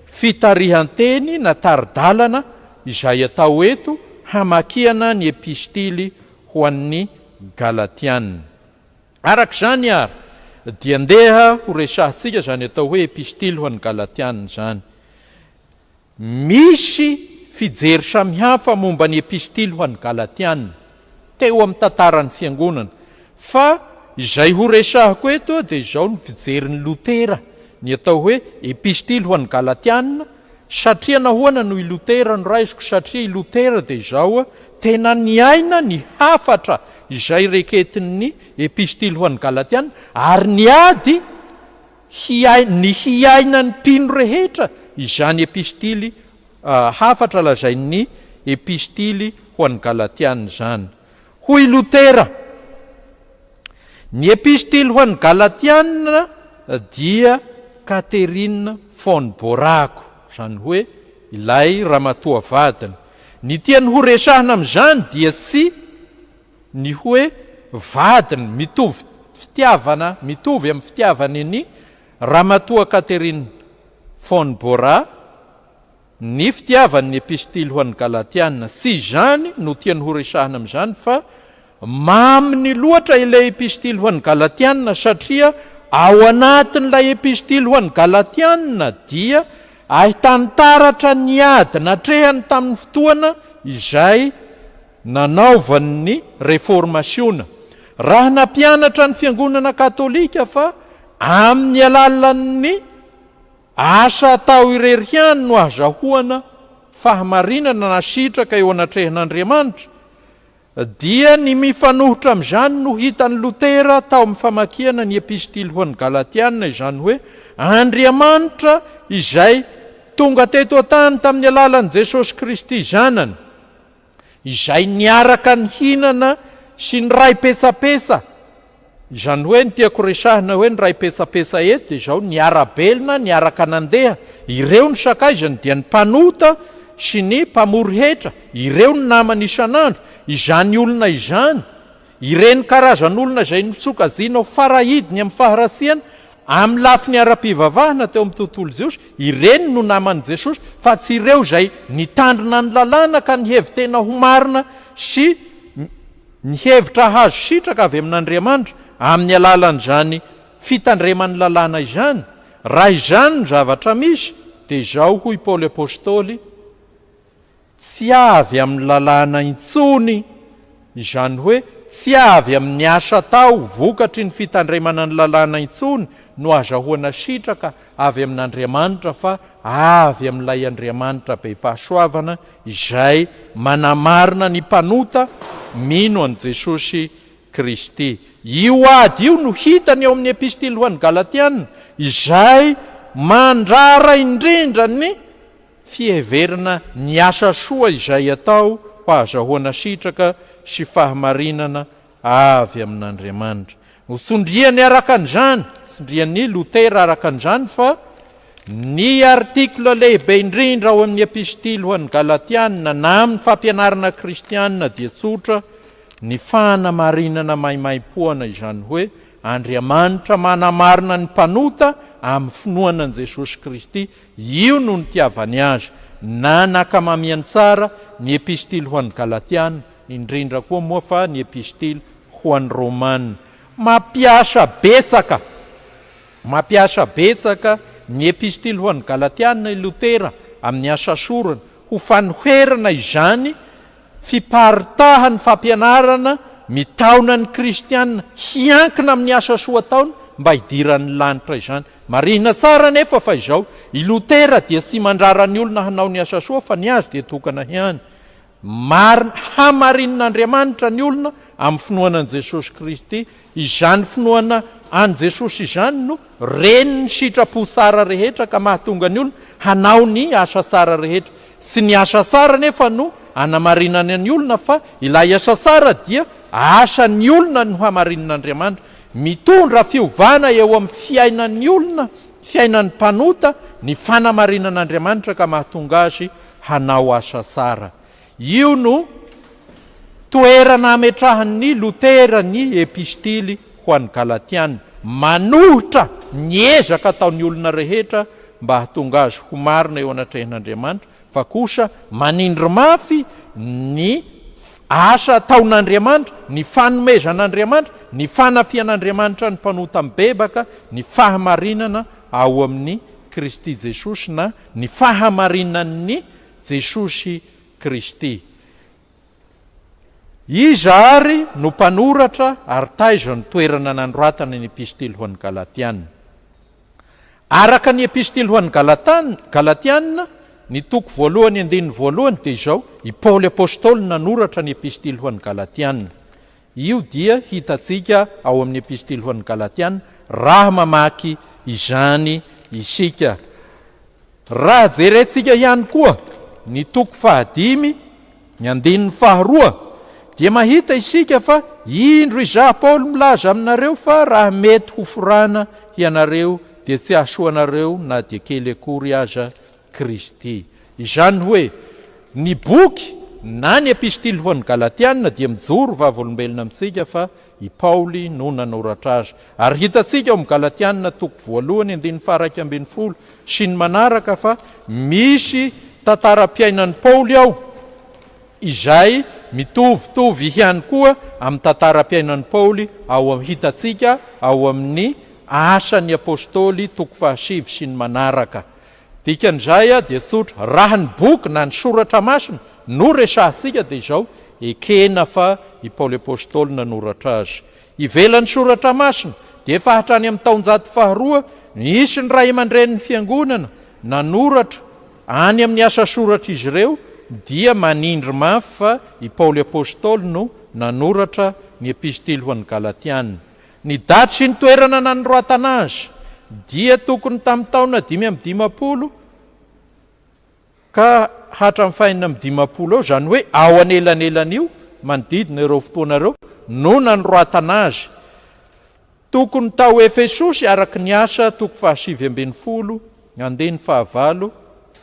fitarihanteny na taridalana izay atao eto hamakiana ny epistily ho an'ny Galatiana. Araka izany ary dia andeha ho resahantsika zany atao hoe epistily ho an'ny Galatiana zany. Misy fijery samihafa momba ny epistily ho an'ny Galatiana teo amin'ny tantaran'ny fiangonana, fa izay ho resahako eto dia izao ny fijerin'ny Lotera ny atao hoe epistily ho an'ny Galatiana satria nahoana no i Lutera no raisiko, satria i Lutera dia izao tena niaina ny hafatra izay reketin'ny epistily ho an'ny Galatiana, ary niady ny hiaina ny mpino rehetra izany epistily hafatra lazain'ny epistily ho an'ny Galatiana zany. Hoy Lutera, ny epistily ho an'ny Galatiana dia Catherine von Borako, zany hoe ilay ramatoa vadiny. Ny tiany ho resahana amin'izany dia sy ny hoe vadiny mitovy amin'ny fitiavany ny ramatoa Catherine von Bora, ny fitiavan'ny epistily ho an'ny Galatiana, sy izany no tiany ho resahana amin'izany, fa maminy loatra ilay epistily ho an'ny Galatiana, satria ao anatin'ilay epistily ho an'ny Galatiana dia ahitana niady natrehany tamin'ny fotoana izay nanaovan'ny reformasiona. Raha nampianatra ny fiangonana katolika fa amin'ny alalan'ny asa atao irery ihany no azahoana fahamarinana nasitraka eo anatrehan'Andriamanitra, dia ny mifanohitra amin'izany no hitan'ny Lutera tao amin'ny famakiana ny epistily ho an'ny Galatiana, izany hoe Andriamanitra izay tonga teto an-tany tamin'ny alalan'i Jesosy Kristy zanany, izay niaraka ny hinana sy ny ray pesapesa, izany hoe ny tiako resahana hoe ny ray pesapesa eto dia izao niara-belona, niaraka nandeha, ireo ny sakaizany dia ny mpanota sy ny mpamory hetra, ireo ny namany isan'andro, izany olona izany, ireny karazan'olona izay nitsokazina ho farahidiny amin'ny faharasiana amin'ny lafiny ara-pivavahana teo amin'ny tontolo Jesosy, ireny no naman'i Jesosy, fa tsy ireo izay nitandrina ny lalàna ka nihevy tena ho marina sy nihevitra hazo sitraka avy amin'Andriamanitra amin'ny alalan'izany fitandreman'ny lalàna izany. Raha izany ny zavatra misy dia izao hoy Paoly apôstôly, tsy avy amin'ny lalàna intsony, izany hoe tsy avy amin'ny asa tao vokatry ny fitandremana ny lalàna intsony no azahoana sitraka avy amin'Andriamanitra, fa avy amin'ilay Andriamanitra be fahasoavana izay manamarina ny mpanota mino an' Jesosy Kristy. Io ady io no hitany eo amin'ny epistily ho an'ny Galatiana, izay mandrara indrindra ny fiheverana ny asa soa izay atao ho azahoana sitraka sy fahamarinana avy amin'Andriamanitra. Sondriany araka an'izany, sondriany Lutera araka an'izany, fa ny artikla lehibe indrindra ao amin'ny epistily ho an'ny Galatiana na amin'ny fampianarana kristianina dia tsotra ny fanamarinana maimaim-poana, izany hoe Andriamanitra manamarina ny mpanota amin'ny finoana an'i Jesosy Kristy. Io no ny tiavany azy, na nakamamiany tsara ny epistily ho an'ny Galatiana, indrindra koa moa fa ny epistily ho an'ny Romanina. Mampiasa betsaka ny epistily ho an'ny Galatiana i Lutera amin'ny asa sorana, ho fanoherana izany fiparitahany fampianarana mitaona ny kristianina hiankina amin'ny asa soa ataony mba hidiran'ny lanitra izany. Marina tsara nefa fa izao i Lutera dia sy mandrara ny olona hanao ny asa soa, fa ny azy dia tokana ihany hamarinan'Andriamanitra ny olona amin'ny finoana an'i Jesosy Kristy. Izany finoana an' Jesosy izany no reny ny sitrapo tsara rehetra ka mahatonga ny olona hanao ny asa tsara rehetra. Sy ny asa tsara nefa no hanamarinana ny olona, fa ilay asa tsara dia asa ny olona no hamarinan'Andriamanitra, mitondra fiovana eo amin'ny fiainan'ny olona, fiainan'ny mpanota, ny fanamarinan'Andriamanitra ka mahatonga azy hanao asa tsara. Io no toerana ametrahan'ny Lutera ny epistily ho an'ny Galatiana, manohitra ny ezaka ataon'ny olona rehetra mba hahatonga azy ho marina eo anatrehan'Andriamanitra, fa kosa manindry mafy ny asa ataon'Andriamanitra, ny fanomezan'Andriamanitra, ny fanafian'Andriamanitra ny mpanota mibebaka, ny fahamarinana ao amin'ny Kristy Jesosy, na ny fahamarinan'ny Jesosy Kristy. Iza ary no mpanoratra ary taiza ny toerana nanoratana ny epistily ho an'ny Galatiana. Araka ny epistily ho an'ny Galatiana ny toko voalohany andiny voalohany dia izao i Paoly apôstôly nanoratra ny epistily ho an'ny Galatiana. Io dia hitantsika ao amin'ny epistily ho an'ny Galatiana raha mamaky izany isika. Raha jerentsika ihany koa ny toko 5 ny andininy 2 dia mahita isika fa indro izaho Paoly milaza aminareo fa raha mety ho forana ianareo dia tsy asoanareo na dia kely akory aza Kristy. Izany hoe ny boky na ny epistily ho an'ny Galatiana dia mijoro vavolombelona amintsika fa i Paoly no nanoratra azy. Ary hitantsika ao amin'ny Galatiana toko voalohany andiny 1:12 sy ny manaraka fa misy tantaram-piainan'ny Paoly ao izay mitovitovy ihany koa amin'ny tantaram-piainan'ny Paoly ao hitantsika ao amin'ny asany apôstôly toko 7 sy ny manaraka. Dikan'izay dia tsotra raha ny boky na ny soratra masina no resahantsika dia izao ekena fa i Paoly apôstôly nanoratra azy. Ivelan'ny soratra masina dia efa hatrany amin'ny taonjato 2 nisy ny ray aman-dren'ny fiangonana nanoratra any amin'ny asa soratra izy ireo dia manindry mafy fa i Paoly apôstôly no nanoratra ny epistily ho an'ny Galatiana. Ny daty sy ny toerana nanoroatana azy dia tokony tamin'ny taona 550 ka hatramin'ny 550 eo, zany hoe ao anelanelan'io manodidina ireo fotoanareo no nanoroatana azy. Tokony tao Efesosy araka ny asa toko 7:20 andiny 9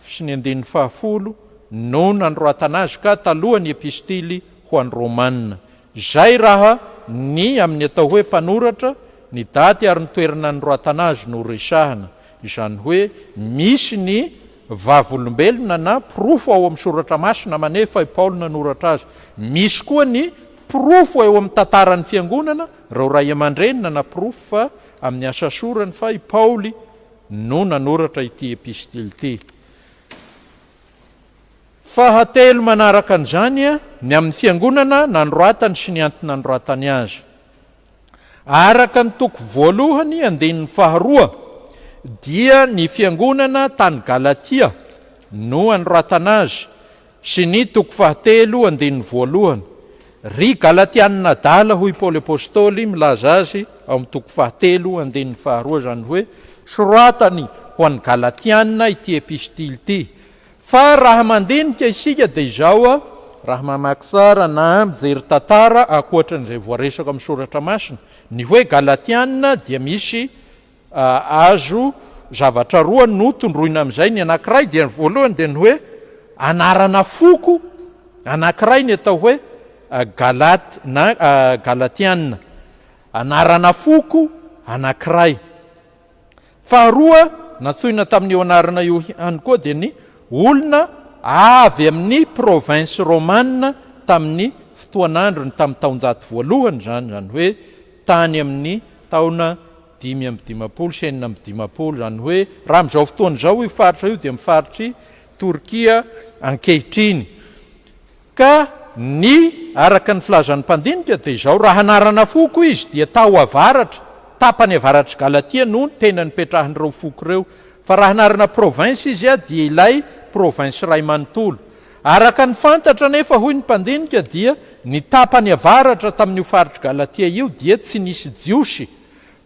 sy ny andiny 10 no nanoroatana azy ka talohany epistily ho an'ny Romanina. Zay raha ny amin'ny atao hoe mpanoratra ny daty ary ny toerana nanoroatana azy no resahana. Izany hoe misy ny vavolombelona na profo ao amin'ny soratra masina manefa i Paoly nanoratra azy. Misy koa ny profo eo amin'ny tantaran'ny fiangonana reo ray aman-drenina na profo fa amin'ny asa sorany fa i Paoly no nanoratra ity epistily ity. Fahatelo manaraka an'izany ny amin'ny fiangonana nanoratany sy ny antinanoratany azy. Araka ny toko voalohany andininy 2 dia ny fiangonana tany Galatia no anoratana azy sy ny toko 7 andininy 1. Ry Galatiana dala hoy Paoly apôstôly milaza azy ao amin'ny toko 7 andininy 2 zany hoe soratany ho an'ny Galatiana ity epistily ity. Fa raha mandinika isika dia izao raha mamaky tsara na mijery tantara ankoatran'izay voaresako amin'ny soratra masina ny hoe Galatiana dia misy azo zavatra roa no tondroina amin'izay. Ny anankiray dia ny voalohany dia ny hoe anarana foko, anankiray ny atao hoe Galatiana, anarana foko anankiray. Faharoa natsoina tamin'io anarana io ihany koa dia ny olona avy amin'ny province romanina tamin'ny fotoan'androny tamin'ny taonjato voalohany zany hoe tany amin'ny taona 550 sy 450 zany hoe raha amin'izao fotoana izao io faritra io dia mifaritry Torkia ankehitriny. Ka ny araka ny filazan'ny mpandinika dia izao raha anarana foko izy dia tao avaratra, tapany avaratra Galatia no tena nipetrahan'ireo foko ireo. Fa raha anarana province izy dia ilay province ray manontolo. Araka ny fantatra nefa hoy ny mpandinika dia ny tapany avaratra tamin'io faritra Galatia io dia tsy nisy jiosy.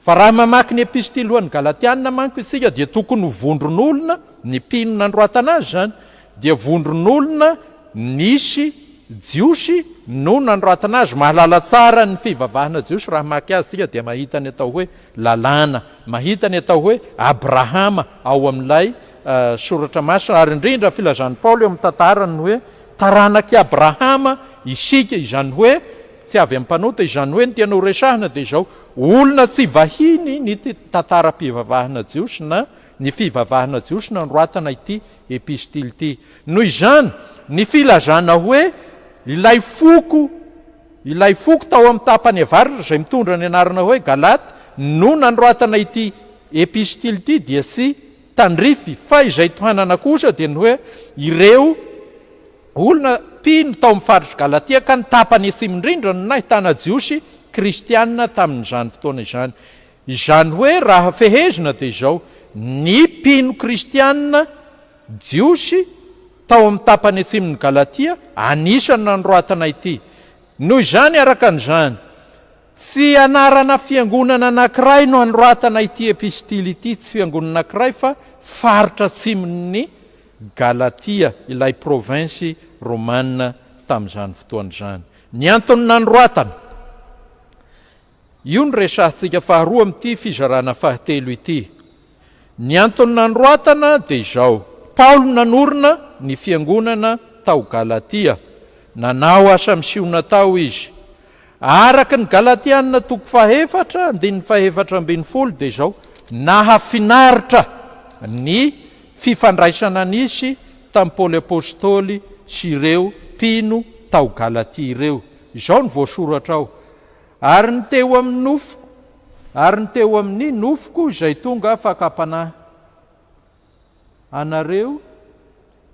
Fa raha mamaky ny epistily ho an'ny Galatiana manko isika dia tokony vondron'olona ny mpino nanoratana azy zany dia vondron'olona nisy jiosy no nanoratana azy. Mahalala tsara ny fivavahana jiosy raha maky azy sika dia mahita ny atao hoe lalàna, mahita ny atao hoe Abrahama ao amin'ilay soratra masina. Ary indrindra filazan'ny Paoly eo amin'ny tantarany hoe taranaky Abrahama isika, izany hoe tsy avy amin'ny mpanota, izany hoe ny tena horesahana dia izao olona tsy vahiny ny tantaram-pivavahana jiosy na ny fivavahana jiosy nanoratana ity epistily ity. Noho izany ny filazana hoe ilay foko tao amin'ny tapany avaratra izay mitondra ny anarana hoe Galaty no nanoratana ity epistily ity dia sy tandrify fa izay tohanana kosa dia ny hoe ireo olona mpino tao amin'ny faritra Galatia ka ny tapany atsimindrindra no nahitana jiosy kristianina tamin'izany fotoana izany. Izany hoe raha fehezina dia izao ny mpino kristianina jiosy tao amin'ny tapany atsimon'ny Galatia anisany nandroatana ity. Noho izany araka an'izany tsy anarana fiangonana anankiray no androatana ity epistily ity, tsy fiangonana anankiray fa faritra atsimon'ny Galatia, ilay provinsy romanina tamin'izany fotoan'izany. Ny antony nandroatana io ny resahantsika faharoa amin'ity fizarana fahatelo ity. Ny antony nandroatana dia izao: Paolo nanorina ny fiangonana tao Galatia, nanao asa misiona tao izy. Araka ny Galatianina toko 4 andininy 4:12 dia izao: nahafinaritra ny fifandraisana nisy tamin'ny Paoly apôstôly sy ireo mpino tao Galatia ireo. Izao ny voasoratra ao. Ary ny teo amin'ny nofoko izay tonga fakapanahy anareo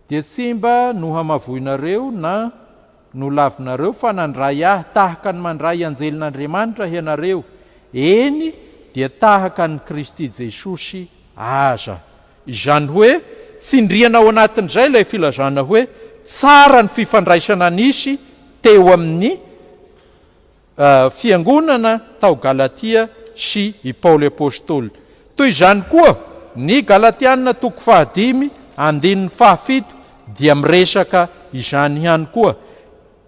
dia tsy mba no hamavoinareo na no lavinareo fa nandray ahy tahaka ny mandray anjelin'Andriamanitra ianareo, eny dia tahaka ny Kristy Jesosy aza. Izany hoe tsindriana ao anatin'izay ilay filazana hoe tsara ny fifandraisana nisy teo amin'ny fiangonana tao Galatia sy i Paoly apôstôly. Toy izany koa ny Galatianina toko 5 andininy 7 dia miresaka izany ihany koa: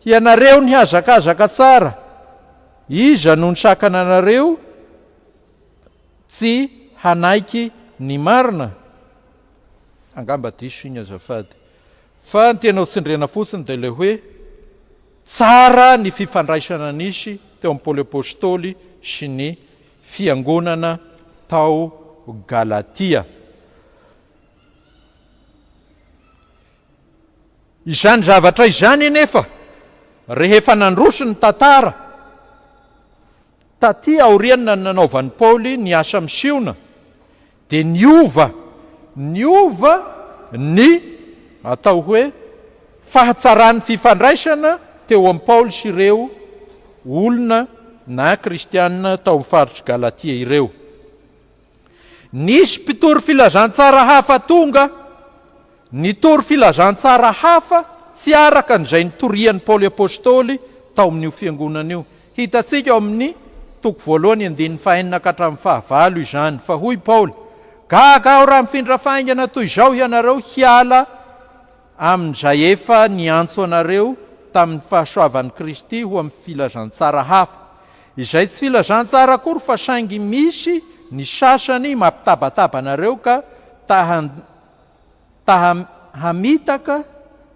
ianareo ny hazakazaka tsara, iza no nisakana anareo tsy hanaiky ny marina. Angamba diso iny azafady, fa ny tena tsindriana fotsiny dia ilay hoe tsara ny fifandraisana nisy teo amin'ny Paoly apôstôly sy ny fiangonana tao Galatia. Izany zavatra izany nefa rehefa nandroso ny tantara taty aoriana ny nanaovan'ny Paoly ny asa misiona, dia niova ny atao hoe fahatsaran'ny fifandraisana teo amin'ny Paoly sy ireo olona na kristianina tao amin'ny faritry Galatia ireo. Nisy mpitory filazantsara hafa tonga, nitory filazantsara hafa tsy araka n'izay nitorian'ny Paoly apôstôly tao amin'io fiangonana io. Hitantsika ao amin'ny toko 1:5-9 izany, fa hoy Paoly: gaga aho raha mifindra faingana toy izao ianareo hiala amin'izay efa niantso anareo tamin'ny fahasoavan'i Kristy ho amin'ny filazantsara hafa, izay tsy filazantsara akory fa saingy misy ny sasany mampitabataba anareo ka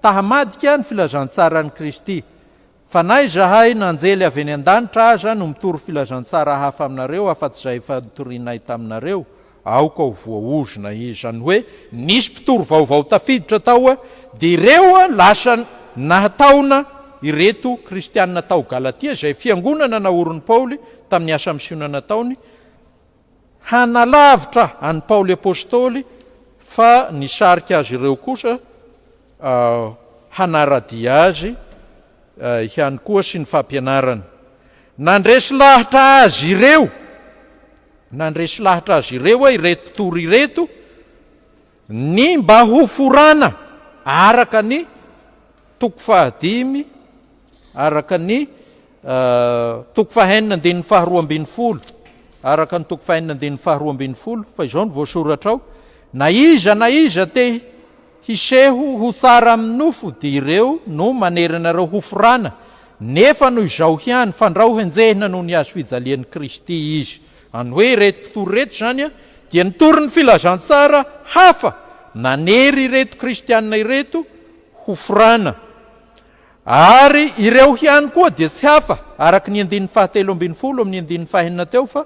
tahamadika ny filazantsarani Kristy. Fa na izahay nanjely avy any an-danitra aza no mitory filazantsara hafa aminareo afa-tsy izay efa nitorianay taminareo, aoka ho voaozona izy. Izany hoe nisy mpitory vaovao tafiditra tao dia ireo lasa nahataona ireto kristianina tao Galatia izay fiangonana naorin'ny Paoly tamin'ny asa misiona nataony hanalavitra an'i Paoly apôstôly, fa nisarika azy ireo kosa hanaradia azy ihany koa sy ny fampianarana. Nandresy lahitra azy ireo ireto tory ireto ny mba ho forana araka ny toko 5 araka ny toko 5:12 araka ny toko 5:12, fa izao ny voasoratra ao: na iza te hiseho ho tsara amin'ny nofo dia ireo no maneranareo ho forana, nefa no izao hiany fandraho henjehina noho ny azo fijalian'i Kristy izy. Any hoe ireto mpitory reto zany dia nitory ny filazantsara hafa, nanery ireto kristianina ireto ho forana. Ary ireo hiany koa dia tsy hafa, araka ny 7:12 amin'ny 4 teo, fa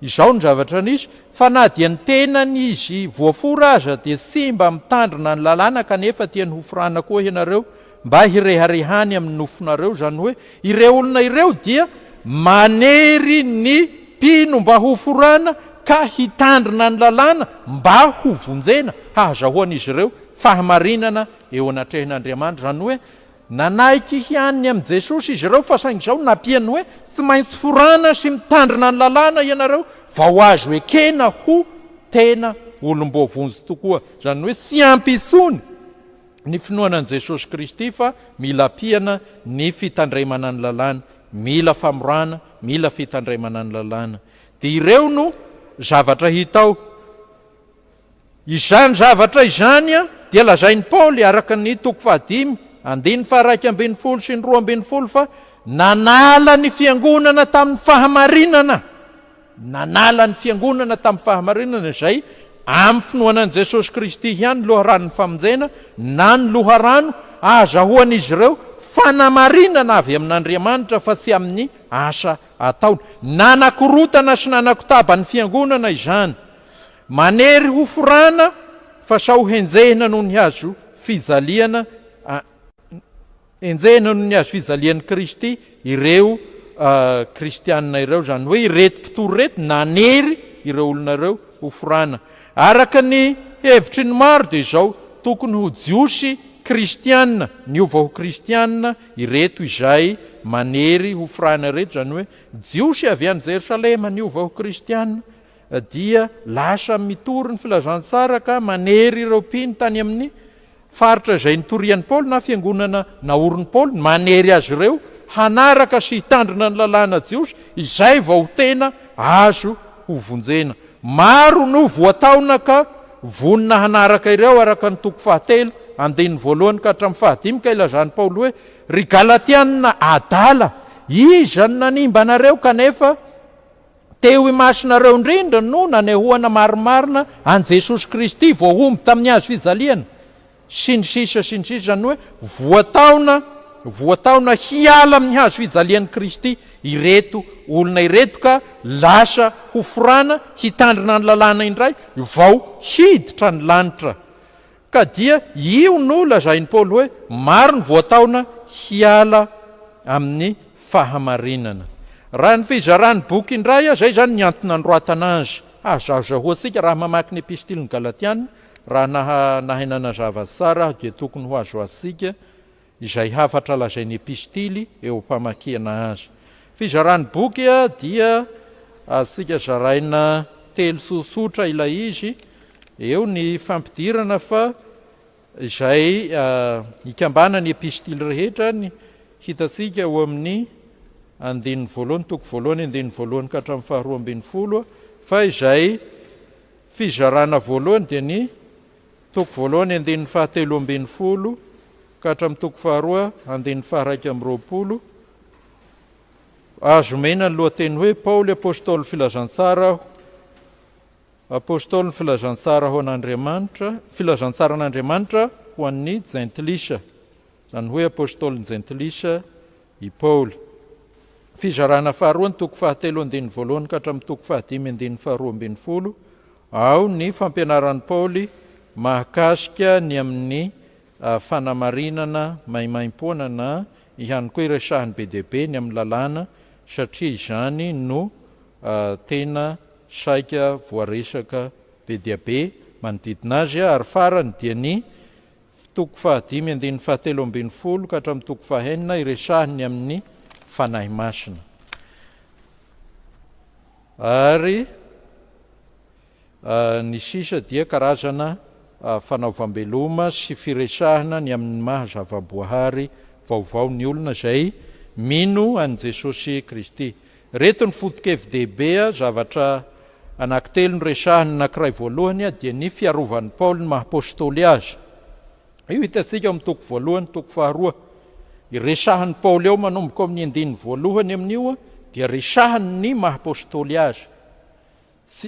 izao ny zavatra nisy: fa na dia ny tenany izy voafora aza dia tsy mba mitandrina ny lalàna, kanefa tiany ho forana koa ianareo mba hireharehany amin'ny nofonareo. Zany hoe ireo olona ireo dia manery ny mpino mba ho forana ka hitandrina ny lalàna mba ho vonjena hahazahoan'izy ireo fahamarinana eo anatrehin'Andriamanitra. Zany hoe nanaiky hianiny amin'i Jesosy izy ireo, fa saingy izao nampiany hoe tsy maintsy forana sy mitandrina ny lalàna ianareo vao azo ekena ho tena olom-boavonjy tokoa. Zany hoe tsy ampy intsony ny finoanan'i Jesosy Kristy fa mila piana ny fitandremana ny lalàna, mila famorana, mila fitandremana ny lalàna. Dia ireo no zavatra hitao. Izany zavatra izany dia lazain'ny Paoly araka ny 2:1 sy 2:20 fa nanala ny fiangonana tamin'ny fahamarinana. Nanala ny fiangonana tamin'ny fahamarinana izay amin'ny finoanan'i Jesosy Kristy ihany loharanon'ny famonjena na ny loharano azahoan'izy ireo fanamarinana avy amin'Andriamanitra fa tsy amin'ny asa ataony. Nanakorotana sy nanakotaba ny fiangonana izany. Manery ho forana fa sa ho henjehina noho ny azo fijaliana, henjehina noho ny azo fijalian'i Kristy ireo kristianina ireo, zany hoe ireto mpitoro reto nanery ireo olona ireo ho forana. Araka ny hevitry ny maro dia izao tokony ho jiosy kristianina, niova ho kristianina ireto izay manery ho forana reto, zany hoe jiosy avy any Jerosalema niova ho kristianina dia lasa mitory ny filazantsara ka manery ireo mpino tany amin'ny faritra izay nitorian'ny Paoly na fiangonana naorin'ny Paoly, manery azy ireo hanaraka sy hitandrina ny lalàna jiosy izay vao tena azo ho vonjena. Maro no voataona ka vonina hanaraka ireo araka ny 2:1 ka hatramin'ny 5 ka ilazan'ny Paoly hoe ry Galatianina adala, iza ny nanimba anareo kanefa teo imasinareo indrindra no nanehoana marimarina an Jesosy Kristy voaomby tamin'ny azo fijaliana sy ny sisa, zany hoe voataona hiala amin'ny hazo fijalian'i Kristy ireto olona ireto ka lasa ho forana hitandrina ny lalàna indray vao hiditra ny lanitra. Ka dia io no lazain'ny Paoly hoe maro ny voataona hiala amin'ny fahamarinana. Raha ny fizarany boky indray zay zany ny antony nandroatana azy. Azahoantsika raha mamaky ny epistiliny Galatiana, raha nahainana zava tsara dia tokony ho azo asika izay hafatra lazain'ny epistily eo mpamakiana azy. Fizarany boky dia asika zaraina telo sosotra ilay izy, eo ny fampidirana fa izay ikambana ny epistily rehetra ny hitatsika eo amin'ny 1:1 ka hatramin'ny 2:20 fa izay fizarana voalohany dia ny 1:17 ka hatramin'ny 2:2 azo mena ny lohateny hoe Paoly apôstôly filazantsara ho an'Andriamanitra, filazantsara an'Andriamanitra ho an'ny jentilisa, zany hoe apôstôly ny jentilisa i Paoly. Fizarana faharoa ny 2:7 ka hatramin'ny 2:5 ao ny fampianaran'ny Paoly mahakasika ny amin'ny fanamarinana maimaim-poana na ihany koa iresahany be dia be ny amin'ny lalàna, satria izany no tena saika voaresaka be dia be manodidina azy. Ary farany dia ny 5:17 ka hatramin'ny 5:9 iresahany amin'ny fanahy masina. Ary ny sisa dia karazana fanaovam-beloma sy firesahana ny amin'ny mahazava-boahary vaovao ny olona izay mino an Jesosy Kristy. Reto ny foto-kevi-dehibe zavatra anankitelo ny resahany anankiray voalohany dia ny fiarovan'ny Paoly ny maha-apôstôly azy. Io hitantsika amin'ny 1:1, 2:2. Iresahany Paoly eo manomboka amin'ny 1:1 amin'io dia resahany ny maha-apôstôly azy.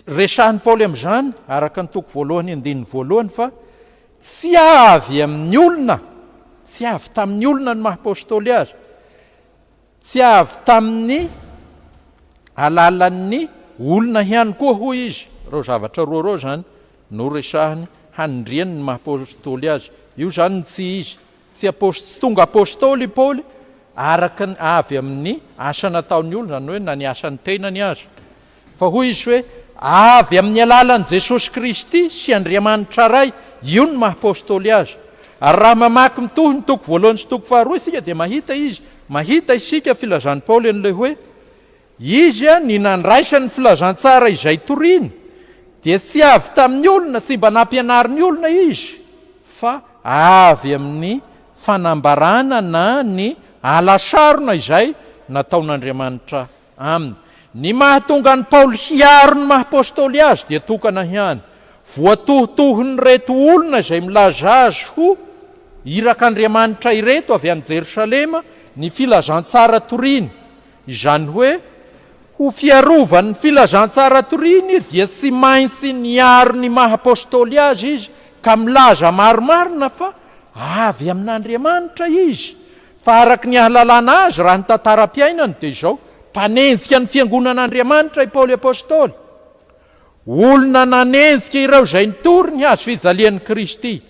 Resahany Paoly amin'izany araka ny 1:1 fa tsy avy amin'ny olona, tsy avy tamin'ny olona ny maha-apôstôly azy, tsy avy tamin'ny alalan'ny olona ihany koa hoy izy. Reo zavatra roa reo zany no resahany hanindriany ny maha-apôstôly azy. Io zany tsy izy tsy tonga apôstôly Paoly araka ny avy amin'ny asa nataon'ny olona, zany hoe na ny asan'ny tenany azy, fa hoy izy hoe avy amin'ny alalan'i Jesosy Kristy sy Andriamanitra ray, io ny maha-apôstôly azy. Ary raha mamaky mitohy ny 1:1 sy 2:2 isika dia mahita isika filazan'ny Paoly an'ilay hoe izy ny nandraisany filazantsara izay toriana dia tsy avy tamin'ny olona, tsy mba nampianariny olona izy, fa avy amin'ny fanambarana na ny alasarona izay nataon'Andriamanitra aminy. Ny mahatonga ny Paoly hiaro ny maha-apôstôly azy dia tokana hiany voatohitohiny reto olona izay milaza azy ho irak'Andriamanitra ireto avy any Jerosalema ny filazantsara toriny. Izany hoe ho fiarovany filazantsara toriny dia tsy maintsy niaro ny maha-apôstôly azy izy ka milaza maromarina fa avy amin'Andriamanitra izy. Fa araky ny ahalalana azy raha ny tantaram-piainany dia izao mpanenjika ny fiangonan'Andriamanitra i Paoly apôstôly. Olona nanenjika ireo izay nitory ny hazo fijalian'i Kristy.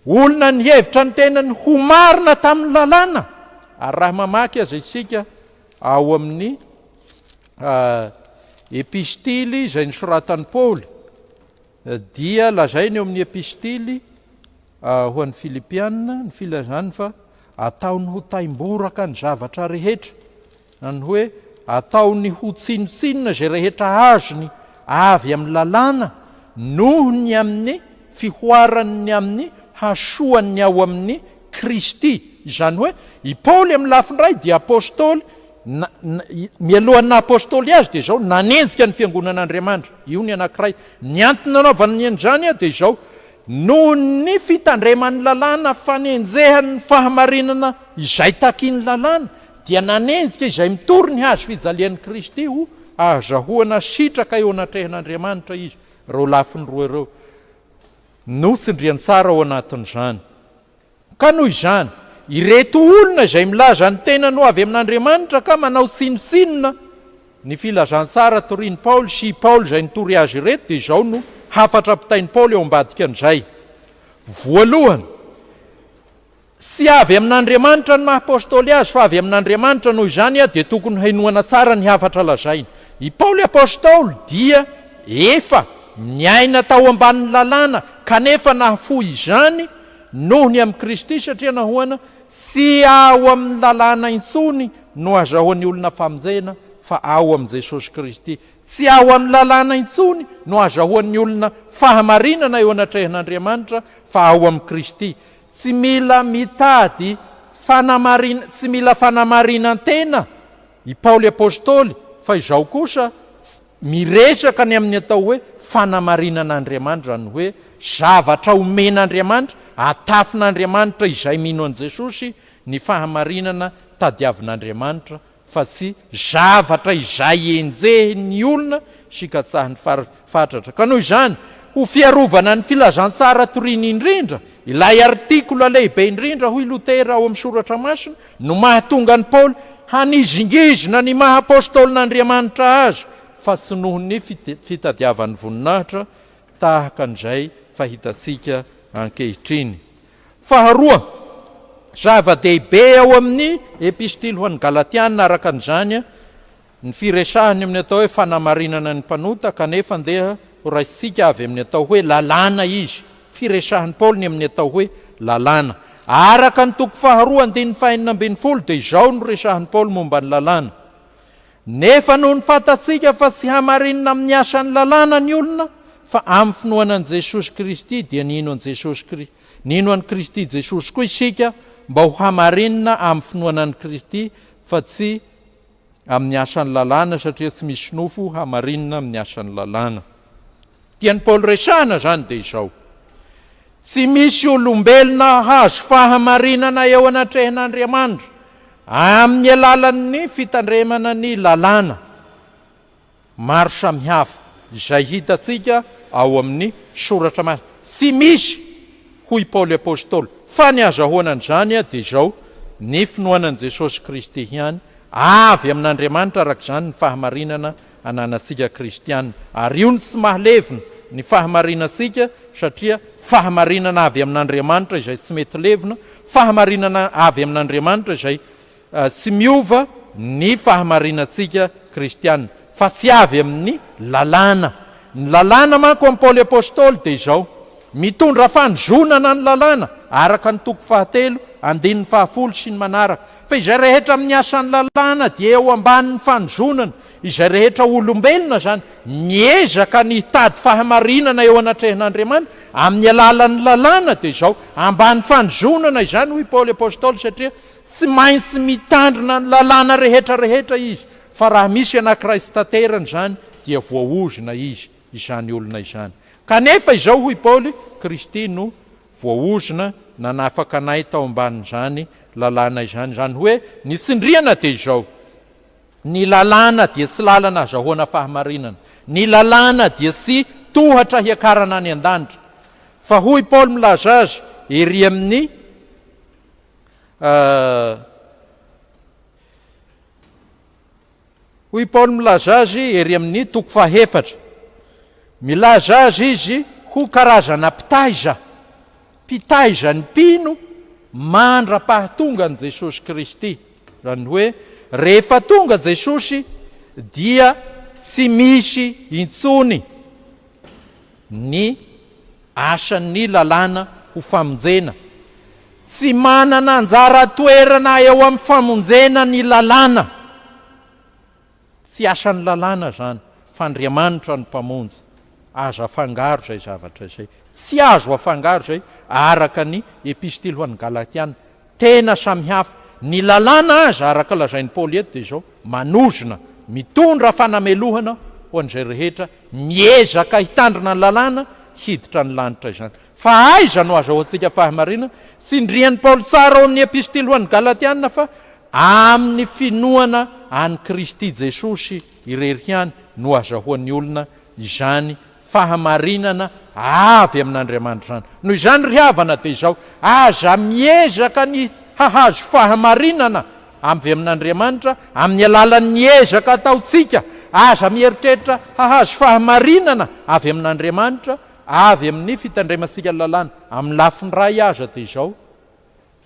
Olona ny hevitra ny tenany ho marina tamin'ny lalàna. Ary raha mamaky azy isika ao amin'ny epistily izay nisoratan'i Paoly dia lazainy eo amin'ny epistily ho an'ny Filipianina ny filazany fa ataony ho taimboraka ny zavatra rehetra. Zany hoe ataony ho tsinotsinona izay rehetra azony avy amin'ny lalàna noho ny amin'ny fihoarany amin'ny hasoany ao amin'ny Kristy. Izany hoe i Paoly amin'ny lafiny ray dia apôstôly mialohan'ny apôstôly azy dia izao nanenjika ny fiangonan'Andriamanitra. Io ny anankiray. Ny antony nanaovany an'izany dia izao noho ny fitandreman'ny lalàna fanenjehan'ny fahamarinana izay takiany lalàna dia nanenjika izay mitory ny hazo fijalian'i Kristy ho azahoana sitraka eo anatrehan'Andriamanitra izy. Reo lafiny roa ireo nosindriany tsara ao anatin'izany. Ka noho izany ireto olona izay milaza ny tena no avy amin'Andriamanitra ka manao sinosinona ny filazantsara torian'i Paoly sy Paoly izay nitory azy ireto dia izao no hafatra pitain'i Paoly eo ambadika an'izay. Voalohany, sy avy amin'Andriamanitra ny maha-apôstôly azy fa avy amin'Andriamanitra noho izany dia tokony hainoana tsara ny hafatra lazainy. I Paoly apôstôly dia efa niaina tao ambanin'ny lalàna kanefa nahafoy izany noho ny amin'ny Kristy satria nahoana sy ao amin'ny lalàna intsony no azahoan'ny olona famonjena fa ao amin'i Jesosy Kristy. Tsy ao amin'ny lalàna intsony no azahoan'ny olona fahamarinana eo anatrehan'Andriamanitra fa ao amin'ny Kristy. Tsy mila mitady fanamarina, tsy mila fanamarinan-tena i Paoly apôstôly fa izao kosa miresaka ny amin'ny atao hoe fanamarinan'Andriamanitra, zany hoe zavatra omen'Andriamanitra, atafin'Andriamanitra izay mino an' Jesosy ny fahamarinana tadiavin'Andriamanitra fa tsy zavatra izay enjehin'ny olona sikatsahany fatratra. Ka noho izany ho fiarovana ny filazantsara toriny indrindra, ilay artikola lehibe indrindra hoy Lotera ao amin'ny soratra masina no mahatonga ny Paoly hanizingizina ny maha-apôstôlin'Andriamanitra azy fa tsy noho ny fitadiavan'ny voninahitra tahaka an'izay fahitantsika ankehitriny. Faharoa, zava-dehibe ao amin'ny epistily ho an'ny Galatiana araka an'izany ny firesahany amin'ny atao hoe fanamarinana ny mpanota kanefa andeha horaisitsika avy amin'ny atao hoe lalàna izy. Firesahan'ny Paoly ny amin'ny atao hoe lalàna. Araka ny toko faharoa andininy fahenina ambin'ny folo dia izao no resahan'ny Paoly momba ny lalàna. Nefa noho ny fantatsika fa tsy hamarinina amin'ny asan'ny lalàna ny olona fa amin'ny finoanan'i Jesosy Kristy dia nino an'i Kristy Jesosy koa isika mba ho hamarinina amin'ny finoanan'i Kristy fa tsy amin'ny asan'ny lalàna satria tsy misy nofo hamarinina amin'ny asan'ny lalàna. Tian'i Paoly resahana zany dia izao. Tsy misy olombelona hazo fahamarinana eo anatrehan'Andriamanitra amin'ny alalan'ny fitandremana ny lalàna maro samihafa izay hitatsika ao amin'ny soratra masina. Tsy misy hoy Paoly apôstôly fa ny azahoana an'izany dia izao ny finoanan'i Jesosy Kristy ihany avy amin'Andriamanitra arak'izany ny fahamarinana ananantsika kristianina. Ary io ny tsy mahalevina ny fahamarinantsika satria fahamarinana avy amin'Andriamanitra izay tsy mety levina, fahamarinana avy amin'Andriamanitra izay tsy miova ny fahamarinantsika kristianina fa tsy avy amin'ny lalàna. Ny lalàna manko amin'ny Paoly apôstôly dia izao mitondra fanjonana ny lalàna araka ny toko fahatelo andininy fahafolo sy ny manaraka fa izay rehetra amin'ny asan'ny lalàna dia eo ambanin'ny fanjonana izay rehetra olombelona zany miezaka ny tady fahamarinana eo anatrehan'Andriamanitra amin'ny alalan'ny lalàna dia izao ambany fanjonana izany hoy Paoly apôstôly satria tsy maintsy mitandrina ny lalàna rehetrarehetra izy fa raha misy anankiray sy tanterany zany dia voaozona izy izany olona izany kanefa izao hoy Paoly Kristy no voaozona nanafaka anay tao ambanin'izany lalàna izany zany hoe ny tsindriana dia izao ny lalàna dia tsy lalana azahoana fahamarinana ny lalàna dia tsy tohatra hiakarana any an-danitra fa hoy Paoly milaza azy ery amin'ny hoy Paoly milaza azy ery amin'ny toko fahefatra milaza azy izy ho karazana mpitaiza ny mpino mandra-pahatonga an' Jesosy Kristy zany hoe rehefa tonga Jesosy dia tsy misy intsony ny asan'ny lalàna ho famonjena tsy manana anjara toerana eo amin'ny famonjena ny lalàna tsy asan'ny lalàna zany fa Andriamanitra ny mpamonjy azo afangaro zay zavatra izay tsy azo afangaro zay araka ny epistily ho an'ny Galatiana tena samihafa ny lalàna azy araka lazain'ny Paoly eto dia izao manozona mitondra fanamelohana ho an'izay rehetra miezaka hitandrina ny lalàna hiditra ny lanitra izany fa aiza no azahoantsika fahamarinana sindrian'ny Paoly tsara ao amin'ny epistily ho an'ny Galatiana fa amin'ny finoana any Kristy Jesosy irery ihany no azahoan'ny olona izany fahamarinana avy amin'Andriamanitra zany noho izany ry havana dia izao aza miezaka ny hahazo fahamarinana avy amin'Andriamanitra amin'ny alalan'ny ezaka ataotsika aza mieritreritra hahazo fahamarinana avy amin'Andriamanitra avy amin'ny fitandremantsika lalàna amin'ny lafiny ray aza dia izao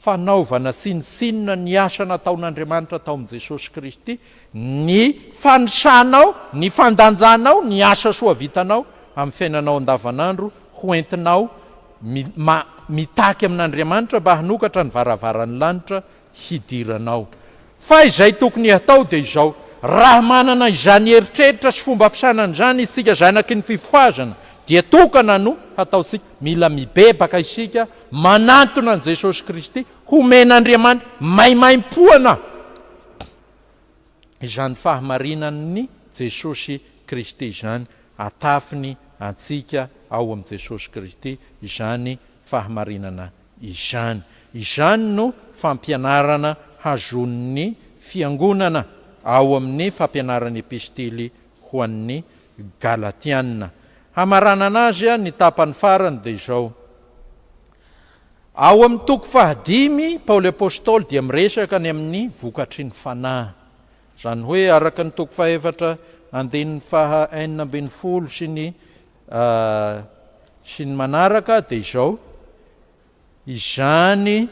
fanaovana sinisinina ny asa nataon'Andriamanitra tao amin'i Jesosy Kristy ny fanisanao ny fandanjanao ny asa soa vitanao amin'ny fiainanao andavanandro hoentinao mitaky amin'Andriamanitra mba hanokatra ny varavaran'ny lanitra hidiranao fa izay tokony hatao dia izao raha manana izany eritreritra sy fomba fisanan'izany isika zanaky ny fifohazana dia tokana no hataosika mila mibebaka isika manantona an' Jesosy Kristy homen'Andriamanitra maimaim-poana izany fahamarinan'ny Jesosy Kristy izany atafiny antsika ao am' Jesosy Kristy izany fahamarinana izany no fampianarana hazon'ny fiangonana ao amin'ny fampianarany epistily ho an'ny Galatiana hamaranana azy ny tapany farany dia izao ao amin'ny toko fahadimy Paoly apôstôly dia miresaka ny amin'ny vokatry ny fanahy zany hoe araka ny toko fahefatra andininy faha 40 sy ny manaraka dia izao izany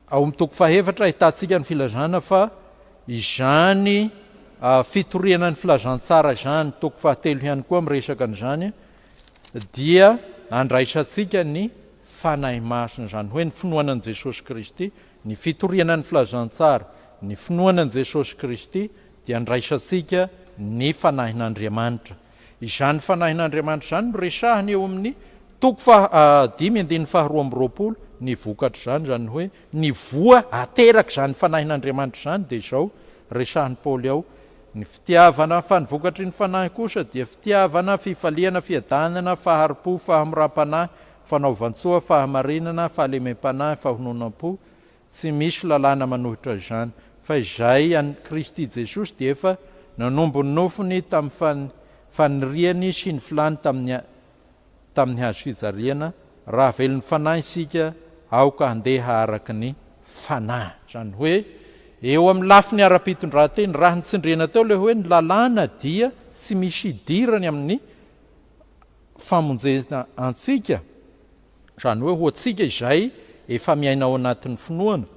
ao amin'ny toko fahefatra ahitantsika ny filazana fa izany fitoriana ny filazantsara izany toko fahatelo ihany koa miresaka an'izany dia andraisantsika ny fanahy masina zany hoe ny finoanan'i Jesosy Kristy ny fitoriana ny filazantsara ny finoanan'i Jesosy Kristy dia andraisantsika ny fanahin'Andriamanitra izany fanahin'Andriamanitra izany no resahany eo amin'ny toko 5:22 ny vokatra zany hoe ny voa ateraka izany fanahin'Andriamanitra izany dia izao resahany Paoly ao ny fitiavana fa ny vokatry ny fanahy kosa dia fitiavana fifaliana fiadanana faharipo fahamoram-panahy fanaovantsoa fahamarinana fahalemem-panahy fahononam-po tsy misy lalàna manohitra izany fa izay an'i Kristy Jesosy dia efa nanombo ny nofony tamin'ny faniriany sy ny filany tamin'ny hazo fijariana raha velon'ny fanahy isika aoka handeha araky ny fanahy zany hoe eo amin'ny lafiny ara-pitondran-teny raha nitsindriana teo le hoe ny lalàna dia tsy misy idirany amin'ny famonjena antsika zany hoe hoantsika izay efa miaina ao anatin'ny finoana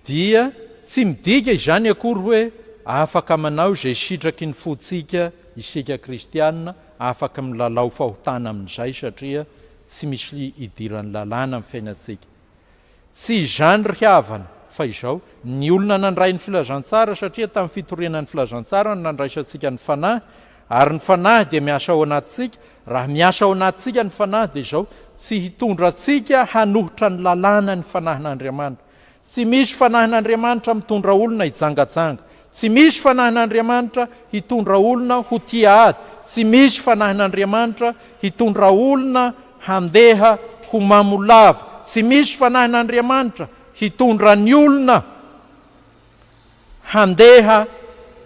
dia tsy midika izany akory hoe afaka manao izay sitraky ny fotsika isika kristianina afaka milalao fahotana amin'izay satria tsy misy idiran'ny lalàna amin'ny fiainantsika. Tsy izany ry havana fa izao ny olona nandray ny filazantsara satria tamin'ny fitorenan'ny filazantsara no nandraisantsika ny fanahy, ary ny fanahy dia miasa ao anatintsika. Raha miasa ao anatintsika ny fanahy dia izao tsy hitondra antsika hanohitra ny lalàna ny fanahin'Andriamanitra. Tsy misy fanahin'Andriamanitra mitondra olona hijangajanga. Tsy misy fanahin'Andriamanitra hitondra olona ho tia ady. Tsy misy fanahin'Andriamanitra hitondra olona handeha ho mamolava. Tsy misy fanahin'Andriamanitra hitondra ny olona handeha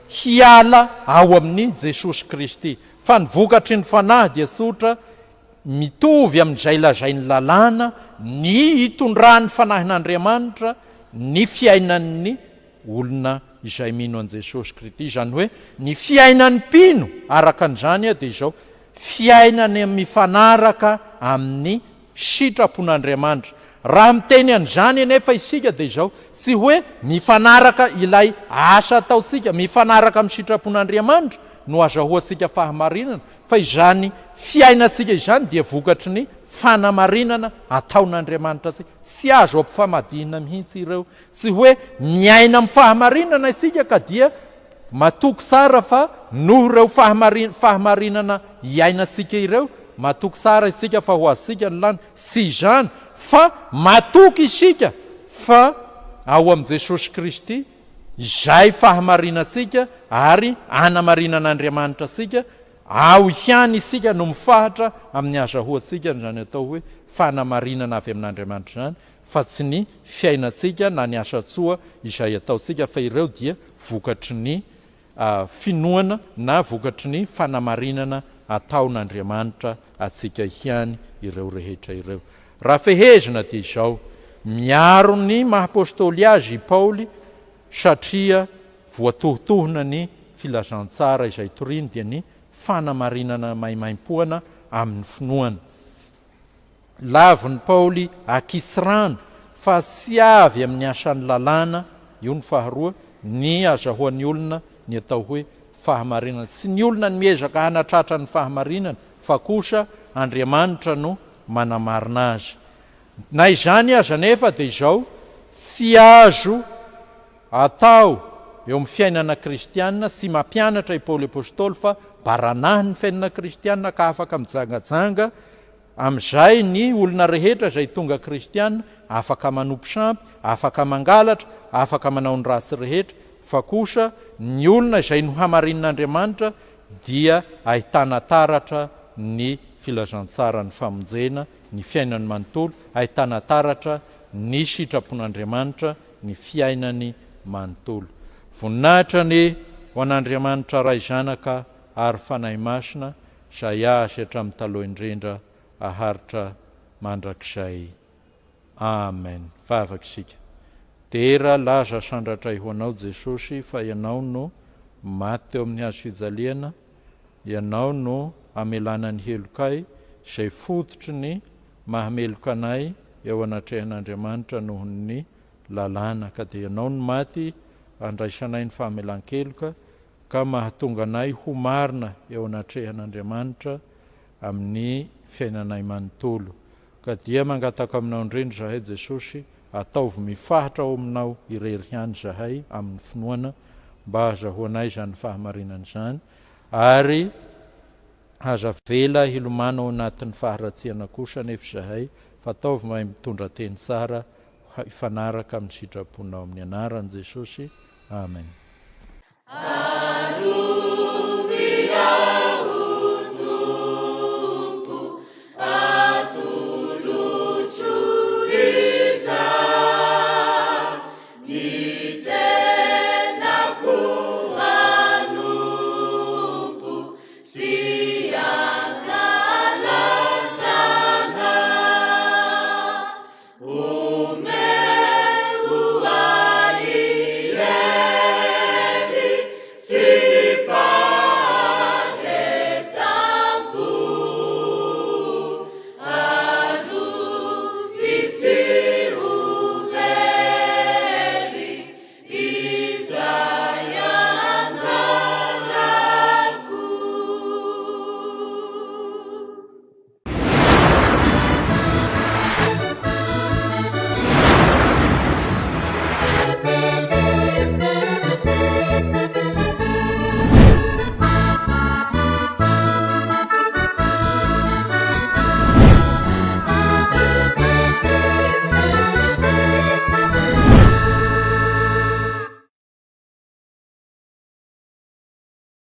hiala ao amin'ny Jesosy Kristy. Fa ny vokatry ny fanahy dia tsotra mitovy amin'izay lazain'ny lalàna ny hitondrany fanahin'Andriamanitra ny fiainan'ny olona izay mino an' Jesosy Kristy. Izany hoe ny fiainan'ny mpino araka an'izany dia izao fiainany mifanaraka amin'ny sitrapon'Andriamanitra. Raha miteny an'izany anefa isika dia izao tsy hoe mifanaraka ilay asa ataosika, mifanaraka amin'ny sitrapon'Andriamanitra no azahoantsika fahamarinana, fa izany fiainantsika izany dia vokatry ny fanamarinana ataon'Andriamanitra tsika. Tsy azo ampifamadina mihitsy ireo. Tsy hoe miaina amin'ny fahamarinana isika ka dia matoky tsara fa noho ireo fahamarinana iainantsika ireo matoky tsara isika fa ho azitsika ny lany. Tsy izany fa matoky isika fa ao amin'i Jesosy Kristy izay fahamarinantsika ary anamarinan'Andriamanitra tsika. Ao ihany isika no mifahatra amin'ny azahoantsika zany atao hoe fanamarinana avy amin'Andriamanitra zany, fa tsy ny fiainantsika na ny asatsoa izay ataontsika, fa ireo dia vokatry ny finoana na vokatry ny fanamarinana ataon'Andriamanitra atsika ihany ireo rehetra ireo. Raha fehezina dia izao miaro ny maha-apôstôly azy i Paoly satria voatohitohina ny filazantsara izay toriny dia ny fanamarinana maimaim-poana amin'ny finoana. Laviny Paoly akisy rano fa tsy avy amin'ny asan'ny lalàna, io ny faharoa, ny azahoan'ny olona ny atao hoe fahamarinana. Tsy ny olona ny miezaka hanatratra ny fahamarinana fa kosa Andriamanitra no manamarina azy. Na izany aza nefa dia izao tsy azo atao eo amin'ny fiainana kristianina sy mampianatra i Paoly apôstôly fa baranahy ny fiainana kristianina ka afaka mijangajanga. Amin'izay ny olona rehetra izay tonga kristianina afaka manompo sampy, afaka mangalatra, afaka manao ny ratsy rehetra, fa kosa ny olona izay no hamarinan'Andriamanitra dia ahitana taratra ny filazantsara ny famonjena, ny fiainany manontolo, ahitana taratra ny sitrapon'Andriamanitra, ny fiainany manontolo. Voninahitra ny ho an'Andriamanitra ray zanaka ary fanahy masina izay azy hatramin'ny taloha indrindra aharitra mandrakizay. Amen. Vavaka isika. Tera laza sandratray ho anao Jesosy fa ianao no maty teo amin'ny hazo fijaliana, ianao no amelana ny helokay izay fototry ny mahameloka anay eo anatrehan'Andriamanitra noho ny lalàna, ka dia ianao no maty andraisanay ny fahamelan-keloka ka mahatonga anay ho marina eo anatrehan'Andriamanitra amin'ny fiainanay manontolo. Ka dia mangataka aminao indrindra zahay Jesosy, ataovy mifahatra ao aminao irery ihany zahay amin'ny finoana mba azahoanay izany fahamarinana izany, ary aza vela hilomana ao anatin'ny faharatsiana kosa nefa zahay, fa ataovy mahay mitondra teny tsara hifanaraka amin'ny sitraponao amin'ny anaran'i Jesosy. Amen.